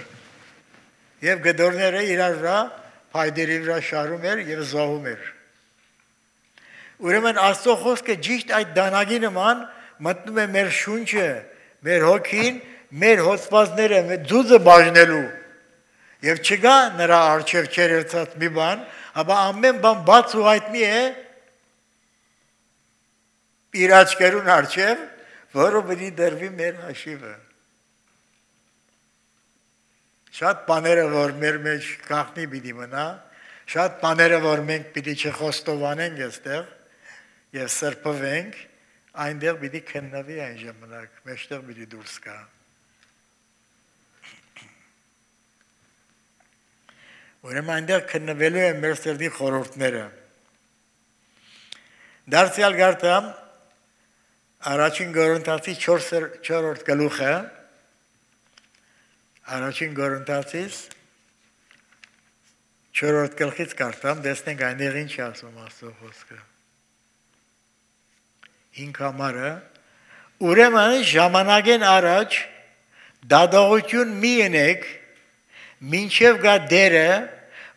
Եվ գդորները իրար վրա, փայդերի վրա շարում էր եւ զոհում էր։ Ուրեմն Աստծո խոսքը ճիշտ այդ դանակի նման մտնում է մեր շունչը, մեր հոգին, մեր հոսվածները, մեր ձուծը բաժնելու։ Եվ չկա նրա արջև չերեցած մի բան, ապա ամեն բան բաց ու հայտնի է իր աչքերուն արջև, որը պիտի դրվի մեր հաշիվը։ Շատ բաները, որ մեր մեջ գաղտնի պիտի մնա, շատ բաները, որ մենք պիտի չխոստովանենք այստեղ եւ սրբվենք, այնտեղ պիտի քննվի այն ժամանակ, մեջտեղ պիտի դուրս գա։ Ուրեմն այնտեղ քննվելու են մեր սրտի խորհուրդները։ Դարձյալ գարտամ առաջին Կորինթացի 4-րդ գլուխը, առաջին Կորինթացիս 4-րդ գլխից կարդամ, տեսնենք այնտեղ ինչ է ասում Աստծո խոսքը։ 5 համարը, ուրեմն ժամանակեն առաջ դադողություն մի ընեք, մինչև գա դերը,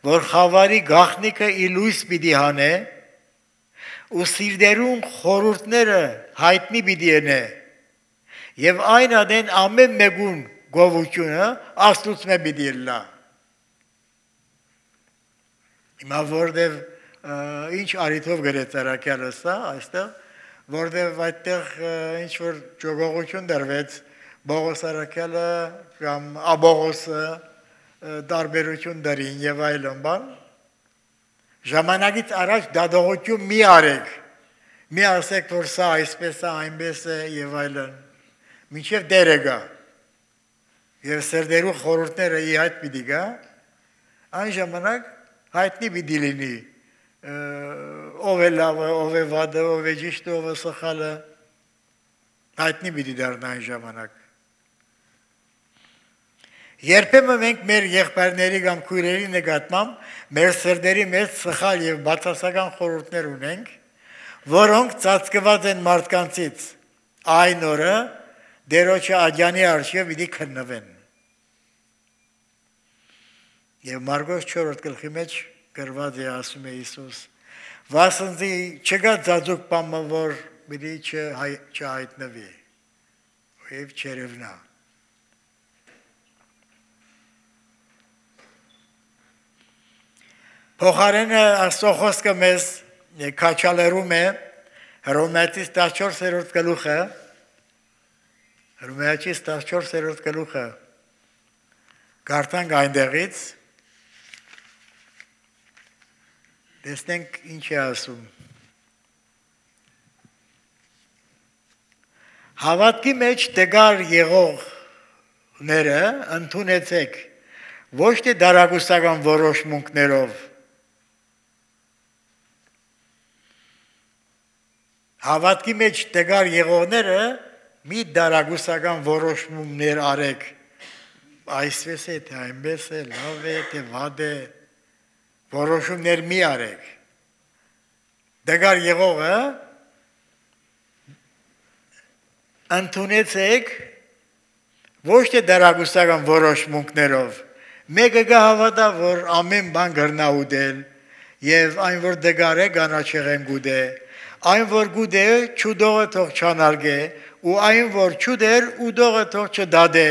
որ խավարի գաղտնիքը իլույս պիտի հանե, ու սիրտերուն խորհուրդները հայտնի պիտի ենե, եւ այն ադեն ամեն մեկուն գովությունը Աստծո պիտի լա։ Հիմա որտեվ ինչ արիթով գրեց Արաքյալը սա, այստեղ, որտեվ այդտեղ ինչ որ ճոգողություն դրվեց Բողոս Արաքյալը կամ Աբողոսը տարբերություն դրին եւ այլն բան, ժամանակից առաջ դադողություն մի արեք, մի ասեք, որ սա այսպես է, այնպես է եւ այլն, մինչև դերը գա եւ սրտերու խորհուրդները ի հայտ պիտի գա, այն ժամանակ հայտնի պիտի լինի ով է լավը, ով է վատը, ով է ճիշտը, ով է սխալը, հայտնի պիտի դառնա այն ժամանակ։ Երբեմն մենք մեր եղբայրների կամ քույրերի նկատմամբ մեր սրտերի մեջ սխալ եւ բացասական խորհուրդներ ունենք, որոնք ծածկված են մարդկանցից։ Այն օրը Տերոջը աջանի արշիվ պիտի քննվեն։ Եվ Մարգոս 4-րդ գլխի մեջ գրված է ասում է Հիսուս. «Վասնզի չկա ծածուկ բան, որ պիտի չհայտնվի, եւ չերևնա»։ Փոխարենը Աստծո խոսքը մեզ քաչալերում է Հռոմեացիս 14-րդ գլուխը, Հռոմեացիս 14-րդ գլուխը, կարդանք այնտեղից, տեսնենք ինչ է ասում։ Հավատքի մեջ տգար եղողները ընդունեցեք, ոչ թե դարագուսական որոշմունքներով, Հավատքի մեջ տգար եղողները մի դարագուսական որոշումներ արեք, այսպես է, թե այնպես է, լավ է, թե վատ է, որոշումներ մի արեք։ Տգար եղողը ընդունեցեք ոչ թե դարագուսական որոշումներով, մեկը կհավատա, որ ամեն բան գրնա ուտել, եւ այն որ դգար է, կանաչեղեն գուտե, այն որ գուտե, չուդողը թող չանարգե, ու այն որ չուդեր, ուդողը թող չդադե,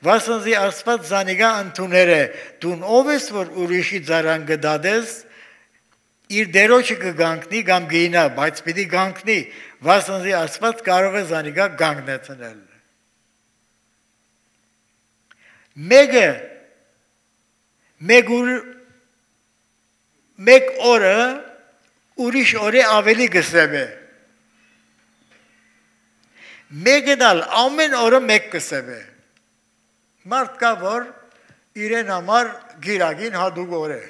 վասնզի Աստված զանիգա ընդուներ է, դուն ով ես, որ ուրիշի ծարան կդադես, իր դերոջը կգանքնի կամ գինա, բայց պիտի գանքնի, վասնզի Աստված կարող է զանիգա գանքնեցնել։ Մեկ օրը ուրիշ օրը ավելի գսև է։ Մեկը դալ ամեն օրը մեկ գսև է։ Մարդ կա, որ իրեն համար գիրագին հադուկ օր է,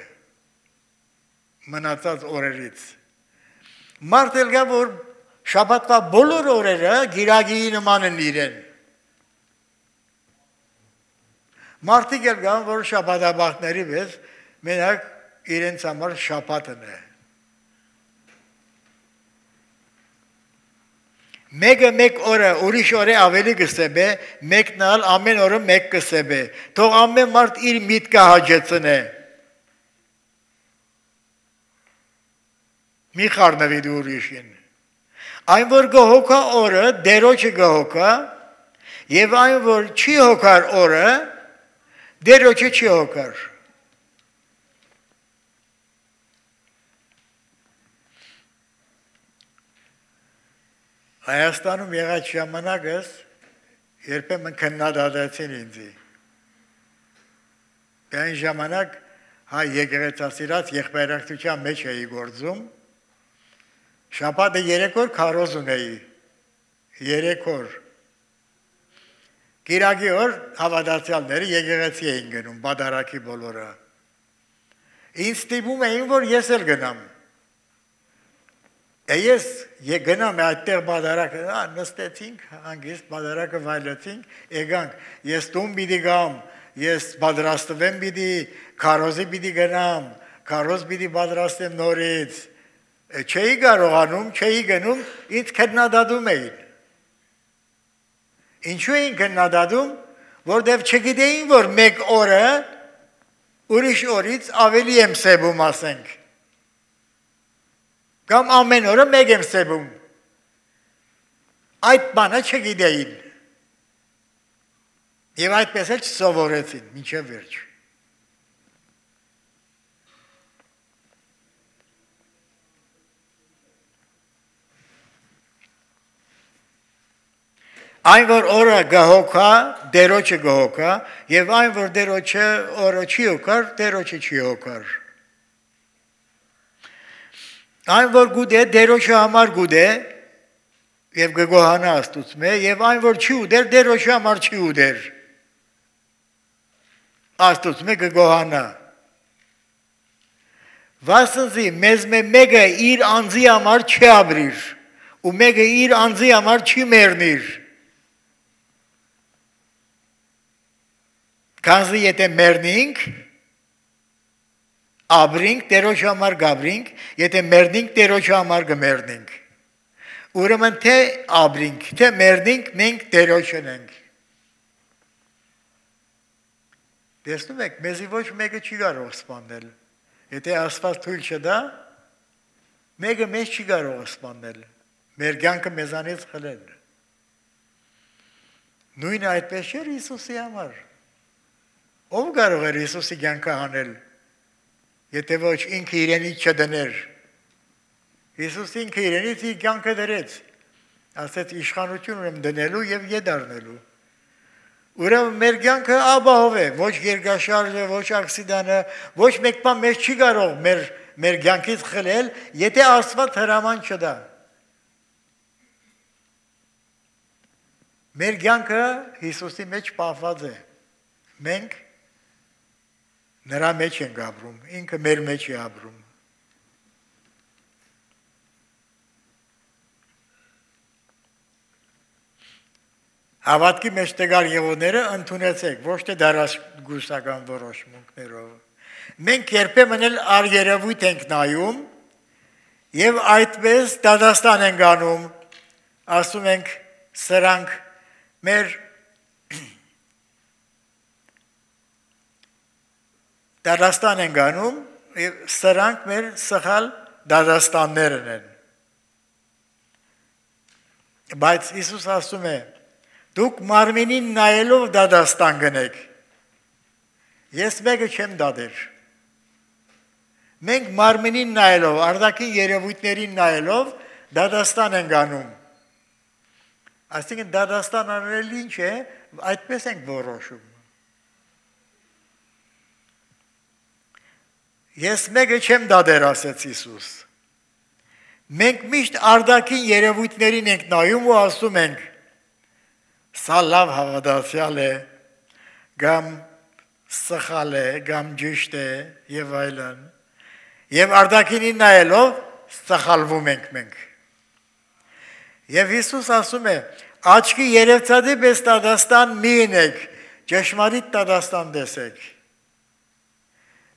մնացած օրերից։ Մարդ էլ կա, որ շաբաթվա բոլոր օրերը գիրագիի նման են իրեն։ Մարդիկ էլ գան, որ շաբաթաբախտների պես մենակ իրենց համար շաբաթն է։ Մեկը մեկ օրը ուրիշ օրը ավելի կսեբե, մեկն ալ ամեն օրը մեկ կսեբե։ Թող ամեն մարդ իր միտքը հաջեցնե։ Մի խառնվի դու ուրիշին։ Այն որ գհոքա օրը դերոջը գհոքա, եւ այն որ չի հոգար օրը դերոջը չի հոգար։ Հայաստանում եղած ժամանակս երբեմն քննադատեցին ինձ։ Այն ժամանակ հայ եկեղեցասիրած եղբայրակցության մեջ էի գործում։ Շաբաթը 3 օր քարոզ ունեի։ 3 օր։ Կիրակի օր հավատացյալները եկեղեցի էին գնում, բադարակի բոլորը։ Ինձ ստիպում էին, որ ես էլ գնամ։ Ես գնամ այդտեղ բադարակը, նստեցինք, հանգիստ բադարակը վայելեցինք, եկանք, ես տուն պիտի գամ, ես պատրաստվեմ պիտի, քարոզի պիտի գնամ, քարոզ պիտի պատրաստեմ նորից, չէի կարողանում, չէի գնում, ինձ քննադատում էին։ Ինչու էին քննադատում, որտև չգիտեին, որ մեկ օրը ուրիշ օրից ավելի եմ սեբում, ասենք։ Կամ ամեն օրը մեկ եմ սեբում։ Այդ բանը չգիտեին։ Եվ այդպես էլ չսովորեցին, մինչև վերջ։ Այն որ օրը գահոքա, դերոջը գահոքա, եւ այն որ դերոջը օրը չի հոգար, դերոջը չի հոգար։ Այն որ գուդե, դերոջը համար գուդե, եւ գգոհանա աստուծմե, եւ այն որ չի ուդեր, դերոջը համար չի ուդեր։ Աստուծմե գգոհանա։ Վասնզի մեզ մեկը իր անձի համար չի ապրիր, ու մեկը իր անձի համար չի մեռնիր։ Քանզի եթե մեռնենք, ապրենք, Տերոջ համար գաբրենք, եթե մեռնենք, Տերոջ համար կմեռնենք։ Ուրեմն թե ապրենք, թե մեռնենք, մենք Տերոջն ենք։ Տեսնում եք, մեզի ոչ մեկը չի կարող սպանել։ Եթե Աստված թույլ չտա, մեկը մեզ չի կարող սպանել։ Մեր կյանքը մեզանից խլել։ Նույնը այդպես չէր Հիսուսի համար։ Ով կարող էր Հիսուսի կյանքը անել, եթե ոչ ինքը իրենից չդներ։ Հիսուս ինքը իրենից իր կյանքը դրեց, ասեց իշխանություն ունեմ դնելու և եդարնելու։ Ուրեմն մեր կյանքը ապահով է, ոչ երկաշարժը, ոչ ակսիդանը, ոչ մեկ բան մեզ չի կարող մեր կյանքից խլել, եթե Աստված հրաման չտա։ Մեր կյանքը Հիսուսի մեջ պահված է։ Մենք նրա մեջ ենք ապրում, ինքը մեր մեջ է ապրում։ Հավատքի մեջ տգար եղողները ընդունեցեք, ոչ թե դարաշրջան որոշումներով։ Մենք երբեմն էլ առերևույթ ենք նայում եւ այդպես դատաստան ենք անում, ասում ենք սրանք մեր դատաստան ենք անում եւ սրանք մեր սխալ դատաստաններն են։ Բայց Հիսուս ասում է. դուք մարմինին նայելով դատաստան գնեք։ Ես մեկը չեմ դատեր։ Մենք մարմինին նայելով, արտաքին երևույթներին նայելով դատաստան ենք անում։ Այսինքն դատաստան անել ինչ է, այդպես ենք որոշում։ Ես մեկը չեմ դատեր, ասեց Հիսուս։ Մենք միշտ արտաքին երևույթներին ենք նայում ու ասում ենք. սա լավ հավատացյալ է, կամ սխալ է, կամ ճիշտ է եւ այլն։ Եվ արտաքինին նայելով սխալվում ենք մենք։ Եվ Հիսուս ասում է, աչքի երևցադի պես տադաստան մի ինեք, ճշմարիտ տադաստան տեսեք։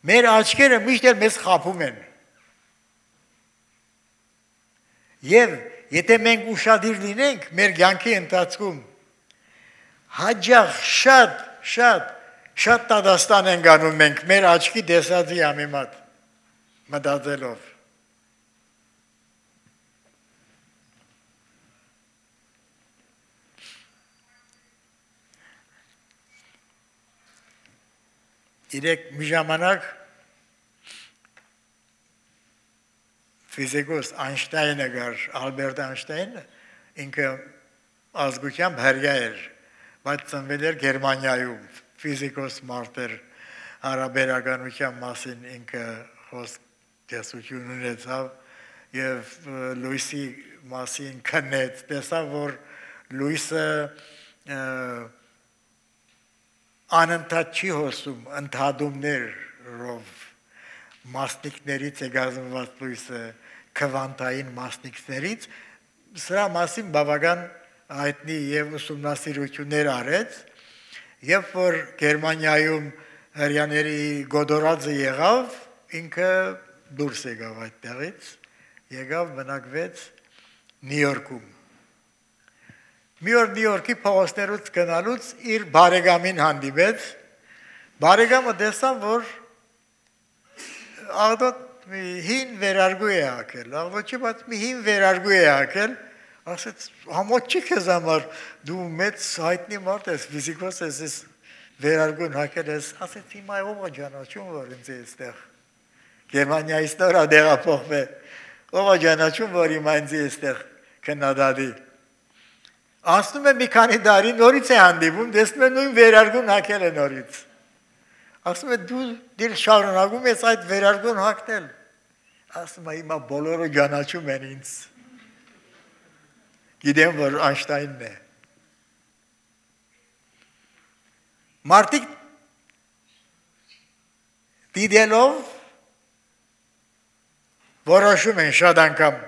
Մեր աչքերը միշտ էլ մեզ խաբում են։ Եվ եթե մենք ուշադիր լինենք մեր կյանքի ընթացքում, հաջող շատ տադաստան ենք անում մենք մեր աչքի տեսածի համեմատ մտածելով։ Իրեք մի ժամանակ ֆիզիկոս Այնշտայնը գար, Ալբերտ Այնշտայնը, ինքը ազգությամբ հրյա էր, բայց ծնվել էր Գերմանիայում, ֆիզիկոս մարդ էր, հարաբերականության մասին ինքը խոսք տեսություն ունեցավ եւ լույսի մասին քննեց, տեսավ, որ լույսը անընդհատ չի հոսում, ընդհատումներով մասնիկներից է գազնված լույսը, քվանտային մասնիկներից, սրա մասին բավական հայտնի եւ ուսումնասիրություններ արեց, երբ որ Գերմանիայում հրյաների գոդորածը եղավ, ինքը դուրս եկավ այդտեղից, եկավ բնակվեց Նյու Յորքում։ Մի օր Նյու Յորքի փողոցներուց գնալուց իր բարեկամին հանդիպեց, բարեկամը տեսավ, որ աղդոտ մի հին վերարգու է հակել, աղդոտ չի, բայց մի հին վերարգու է հակել, ասեց, համոտ չի քեզ համար, դու մեծ հայտնի մարդ ես, ֆիզիկոս ես վերարգուն հակել ես, ասեց, հիմա ով է ճանաչում, որ ինձ է այստեղ, Գերմանիայից նոր է տեղափոխվել, ով է ճանաչում, որ հիմա ինձ է այստեղ քննադատի։ Անցնում է մի քանի տարի, նորից է հանդիպում, տեսնում է նույն վերարգուն հակել է նորից։ Ասում է դու դիլ շարունակում ես այդ վերարգուն հակնել։ Ասում է հիմա բոլորը ճանաչում են ինձ։ Գիտեմ, որ Այնշտայնն է։ Մարդիկ դիտելով որոշում են շատ անգամ,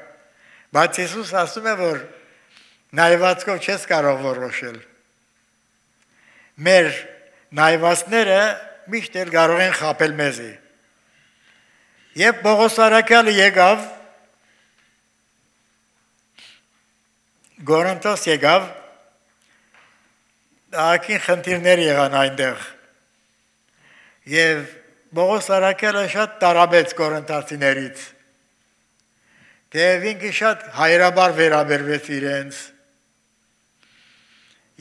բայց Հիսուս ասում է, որ նայվածքով չես կարող որոշել։ Մեր նայվածները միշտ էլ կարող են խաբել մեզի։ Երբ Պողոս առաքյալը եկավ, Գորընթոս եկավ, ակին խնդիրներ եղան այնտեղ։ Եվ Պողոս առաքյալը շատ տարաբեց Գորընթացիներից։ Թեև ինքը շատ հայրաբար վերաբերվեց իրենց։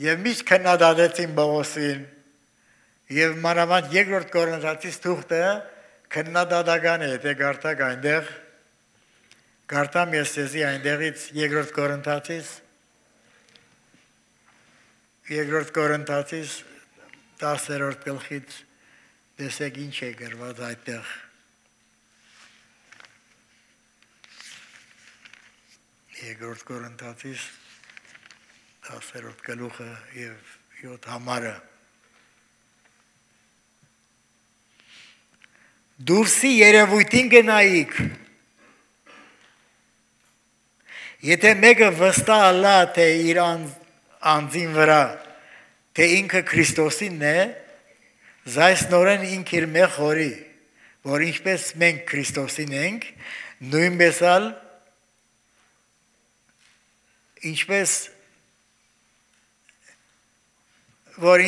Եվ միշտ քննադատեցին Պողոսին, եւ մանավանդ երկրորդ Կորինթացիս թուղթը քննադատական է, եթե գարտակ այնտեղ, գարտամ ես ձեզի այնտեղից երկրորդ Կորինթացիս 10-րդ գլխից տեսեք ինչ է գրված այդտեղ։ Երկրորդ Կորինթացիս 10-րդ գլուխը եւ 7 համարը։ Դուրսի երևույթին գնայիք։ Եթե մեկը վստահ ալա, թե իր անձին վրա, թե ինքը Քրիստոսինն է, զայսնորեն ինք իր մեխ հորի, որ ինչպես մենք Քրիստոսին ենք, նույնպես ալ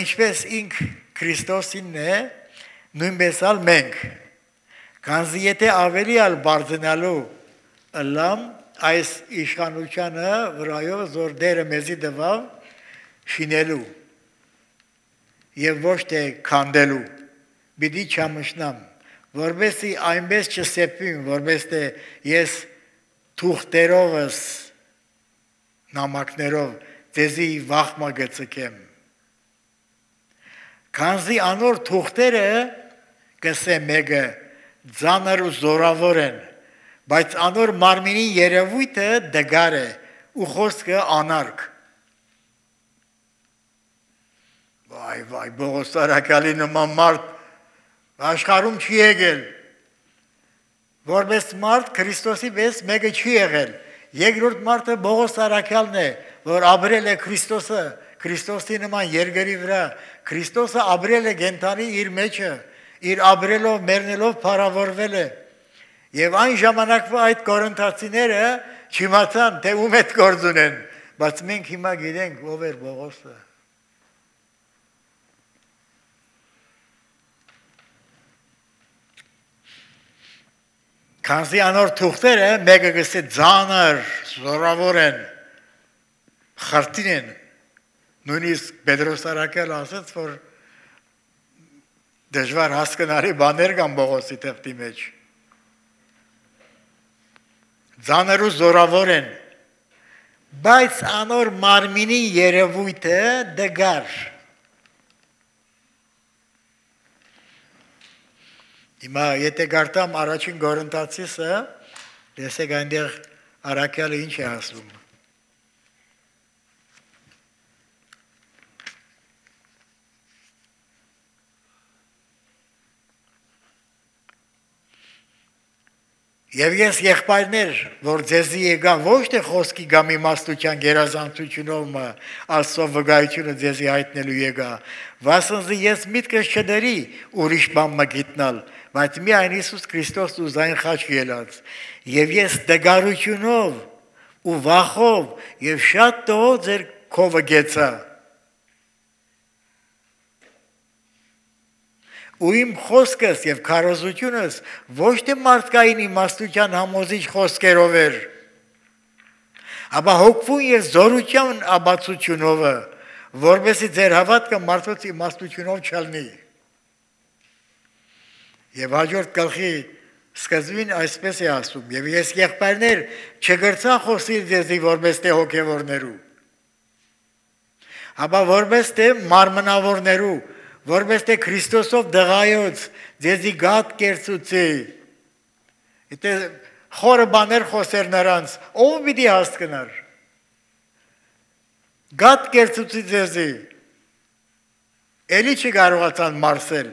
ինչպես ինք Քրիստոսինն է, նույնպես ալ մենք, քանզի եթե ավելի ալ բարձնալու ըլլամ այս իշխանությանը վրայով զոր դերը մեզի դվավ շինելու եւ ոչ թե քանդելու, պիտի չամշնամ, որովհետեւ այնպես չսեպվեմ, որովհետեւ ես թուղթերովս նամակներով ձեզի վախմա գծկեմ։ Քանզի անոր թուղթերը կսե մեկը ձանր ու զորավոր են, բայց անոր մարմինի երևույթը դգար է ու խոսքը անարգ։ Վայ, Պողոս առաքյալի նման մարդ աշխարհում չի եղել, որպես մարդ Քրիստոսի պես մեկը չի եղել, Երկրորդ մարդը Բողոս Արաքյալն է, որ ապրել է Քրիստոսի նման երկրի վրա, Քրիստոսը ապրել է կենդանի իր մեջը, իր ապրելով, մեռնելով փառավորվել է։ Եվ այն ժամանակվա այդ կորինթացիները չիմացան, թե ում հետ գործ ունեն, բայց մենք հիմա գիտենք ով էր Բողոսը։ Քանզի անոր թուղթերը մեկը գսե ծանր, զորավոր են, խրտին են, նույնիսկ Պետրոս Արաքյալը ասաց, որ դժվար հասկանալի բաներ կան Բողոսի թղթի մեջ։ Ծանր ու զորավոր են, բայց անոր մարմինի երևույթը դգար։ Հիմա եթե գարտամ առաջին Կորինթացիսը, տեսեք այնտեղ Արաքյալը ինչ է ասում։ Եվ ես եղբայրներ, որ ձեզի եկա ոչ թե խոսքի կամ իմաստության գերազանցությունով Աստծո վկայությունը ձեզի հայտնելու եկա, վասնզի ես միտքս չդրի ուրիշ բան գիտնալ, բայց միայն Հիսուս Քրիստոս ու զայն խաչ ելած, եւ ես դգարությունով ու վախով եւ շատ տող ձեր քովը գեցա։ Ու իմ խոսքս եւ քարոզությունս ոչ թե մարդկային իմաստության համոզիչ խոսքերով էր, ապա հոգվում եւ զորության աբացությունով, որովհետեւ ձեր հավատքը մարդոց իմաստությունով չլինի։ Եվ հաջորդ գլխի սկզբին այսպես է ասում. եւ ես եղբայրներ չգրցա խոսիլ ձեզի որպես թե հոգեվորներու, ապա որպես թե մարմնավորներու, որպես թե Քրիստոսով դղայոց ձեզի գատ կերծուցի։ Եթե խորը բաներ խոսեր նրանց, ով պիտի հասկնար։ Գատ կերծուցի ձեզի, էլի չկարողացան մարսել։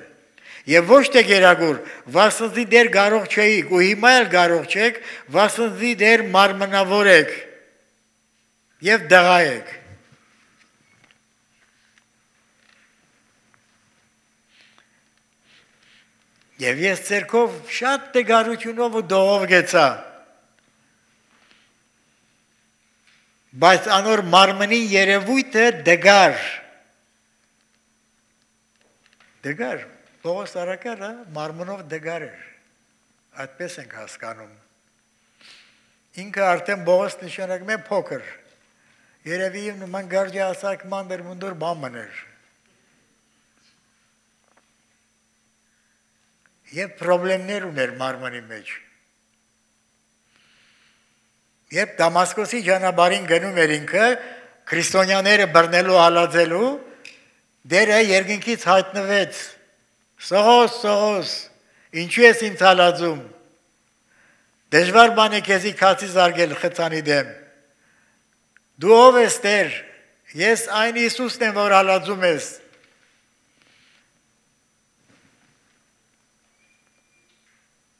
Եվ ոչ թե գերագուր, վասնզի դեր կարող չէիք, ու հիմա էլ կարող չեք, վասնզի դեր մարմնավոր եք եւ դղա եք։ Եվ ես ցերկով շատ դգարությունով ու դողով գեցա, բայց անոր մարմնի երևույթը դգար։ Պողոս Արաքյալը մարմնով դգար էր, այդպես ենք հասկանում։ Ինքը արդեն Պողոս նշանակում է փոքր, երևի նման գարջի ասակ մանդր մունդուր բան մներ։ Եվ պրոբլեմներ ուներ մարմնի մեջ։ Երբ Դամասկոսի ճանապարհին գնում էր ինքը, քրիստոնյաները բռնելու հալածելու, դերը երկինքից հայտնվեց. Սողոս, ինչու ես ինձ հալածում։ Դժվար բան է քեզի քացի զարգել խցանի դեմ։ Դու ով ես Տեր, ես այն Հիսուսն եմ, որ հալածում ես։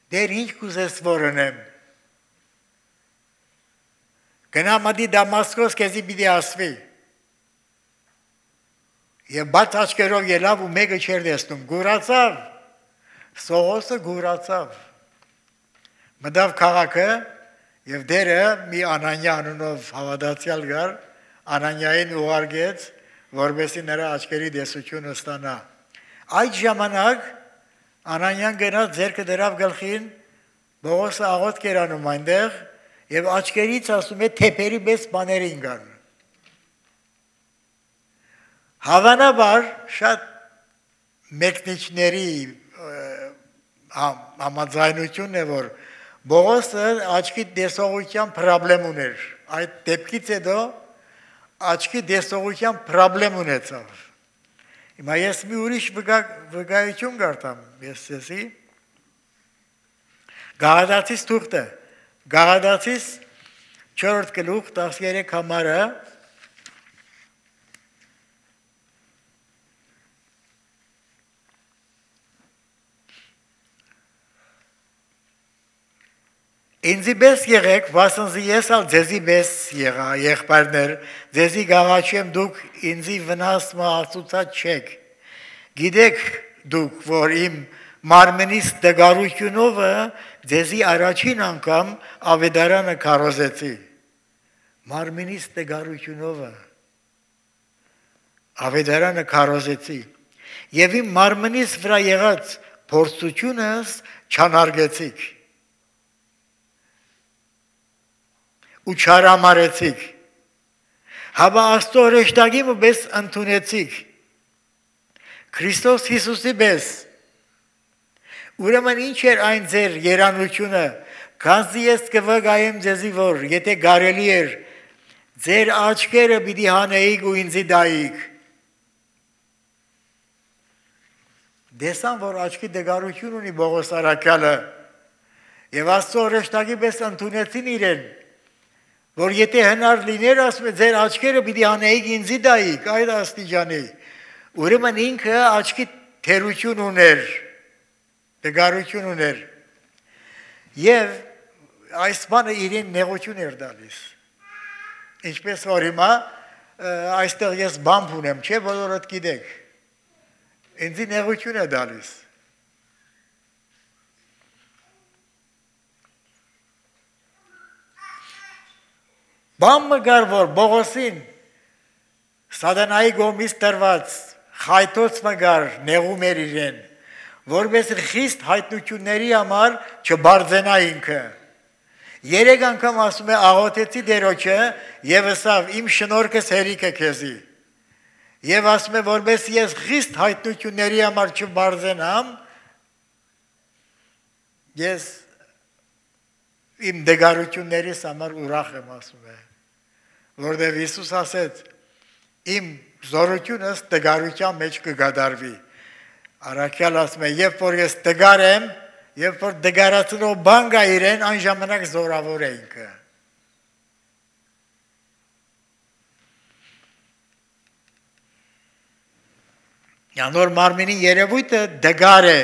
Դեր ինչ կուզես որ ընեմ։ Գնա մատի Դամասկոս քեզի պիտի ասվի։ Եվ բաց աչքերով ելավ ու մեկը չէր տեսնում, գուրացավ, Սողոսը գուրացավ, մտավ քաղաքը եւ դերը մի Անանյա անունով հավատացյալ գար, Անանյային ուղարկեց, որովհետեւ նրա աչքերի տեսությունը ստանա։ Այդ ժամանակ Անանյան գնաց ձեռքը դրավ գլխին, Բողոսը աղոտ կերանում այնտեղ եւ աչքերից ասում է թեփերի պես բաներ ինգան։ Հավանաբար շատ մեկնիչների համաձայնությունն է, որ Բողոսը աչքի տեսողության պրոբլեմ ուներ։ Այդ դեպքից հետո աչքի տեսողության պրոբլեմ ունեցավ։ Հիմա ես մի ուրիշ վկայություն գարտամ, ես սեսի, Գաղադացիս թուղթը, Գաղադացիս 4 գլուխ 13 համարը, Ինձի պես եղեք, վասնզի ես ալ ձեզի պես եղա, եղբայրներ, ձեզի գաղաչեմ դուք ինձի վնաս մահացուցած չեք։ Գիտեք դուք, որ իմ մարմնիս դգարությունովը ձեզի առաջին անգամ ավետարանը քարոզեցի։ Մարմնիս դգարությունովը ավետարանը քարոզեցի։ Եվ իմ մարմնիս վրա եղած փորձությունս չանարգեցիք ու չարամարեցիք, հավա Աստծո հրեշտակի պես ընդունեցիք, Քրիստոս Հիսուսի պես։ Ուրեմն ինչ էր այն ձեր երանությունը, քանզի ես կվկայեմ ձեզի, որ եթե կարելի էր, ձեր աչքերը պիտի հանեիք ու ինձի դայիք։ Դեսան, որ աչքի դգարություն ունի Պողոս առաքյալը, եւ Աստծո հրեշտակի պես ընդունեցին իրեն, որ եթե հնար լիներ, ասում է, ձեր աչքերը պիտի հանեիք ինձի դայիք, այդ աստիճանի։ Ուրեմն ինքը աչքի թերություն ուներ, դգարություն ուներ, եւ այս բանը իրեն նեղություն էր տալիս։ Ինչպես որ հիմա այստեղ ես բամբ ունեմ, չէ, բոլորդ գիտեք, ինձի նեղություն է տալիս։ Բամը գար, որ Պողոսին սատանայի կողմից տրված խայտոց մգար նեղում էր իրեն, որպես խիստ հայտնությունների համար չբարձենա ինքը։ 3 անգամ ասում է աղոթեցի Տերոջը եւ ասավ իմ շնորհքս հերիք է քեզի։ Եվ ասում է որպես ես խիստ հայտնությունների համար չբարձենամ, ես իմ դգարություններիս համար ուրախ եմ, ասում է, որտեղ Հիսուս ասեց իմ զորությունս դգարության մեջ կգադարվի։ Առաքյալ ասում է, երբ որ ես դգար եմ, երբ որ դգարացնող բան կա իրեն, այն ժամանակ զորավոր է ինքը։ Նոր մարմինի երևույթը դգար է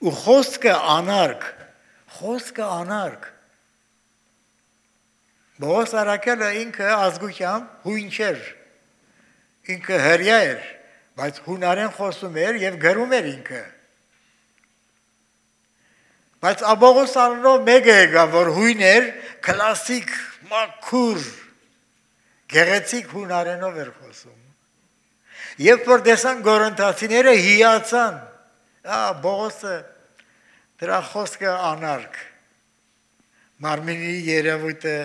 ու խոսքը անարգ։ Պողոս առաքյալը ինքը ազգությամբ հույն չէր, ինքը հրյա էր, բայց հունարեն խոսում էր եւ գրում էր ինքը։ Բայց Պողոս անունով մեկը եկավ, որ հույն էր, կլասիկ, մաքուր, գեղեցիկ հունարենով էր խոսում։ Երբ որ տեսան Կորինթացիները հիացան, Պողոսը դրա խոսքը անարգ, մարմինի երևույթը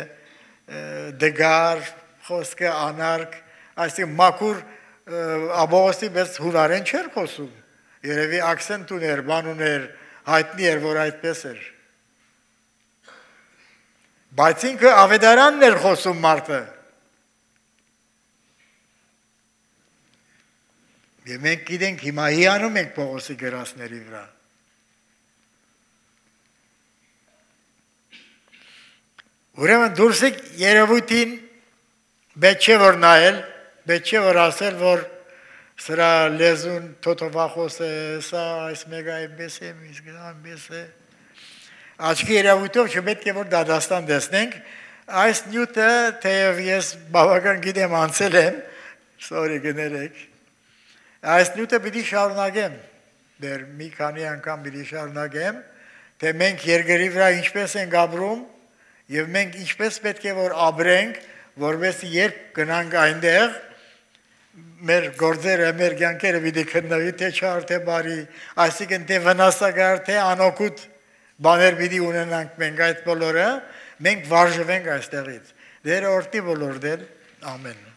դգար, խոսքը անարգ, այսինքն մաքուր Պողոսի պես հունարեն չէր խոսում, երևի ակսենտ ուներ, բան ուներ, հայտնի էր, որ այդպես էր։ Բայց ինքը ավետարանն էր խոսում մարդը։ Եվ մենք գիտենք, հիմա հիանում ենք Պողոսի գրածների վրա։ Ուրեմն դուրսիկ երևույթին պետք չէ որ նայել, պետք չէ որ ասել, որ սրա լեզուն թոթովախոս է, սա այս մեկը այնպես է, իսկ այնպես է։ Աչքի երևույթով չպետք է որ դադաստան տեսնենք, այս նյութը, թեև ես բավական գիտեմ անցել եմ, sorry գներեք, այս նյութը պիտի շարունակեմ, դեր մի քանի անգամ պիտի շարունակեմ, թե մենք երկրի վրա ինչպես ենք ապրում, եւ մենք ինչպես պետք է որ ապրենք, որովհետեւ երբ գնանք այնտեղ, մեր գործերը, մեր կյանքերը պիտի քննվի, թե չար, թե բարի, այսինքն թե վնասակար, թե անօգուտ բաներ պիտի ունենանք մենք այդ բոլորը, մենք վարժվենք այստեղից։ Դեր օրտի բոլոր դեր, ամեն։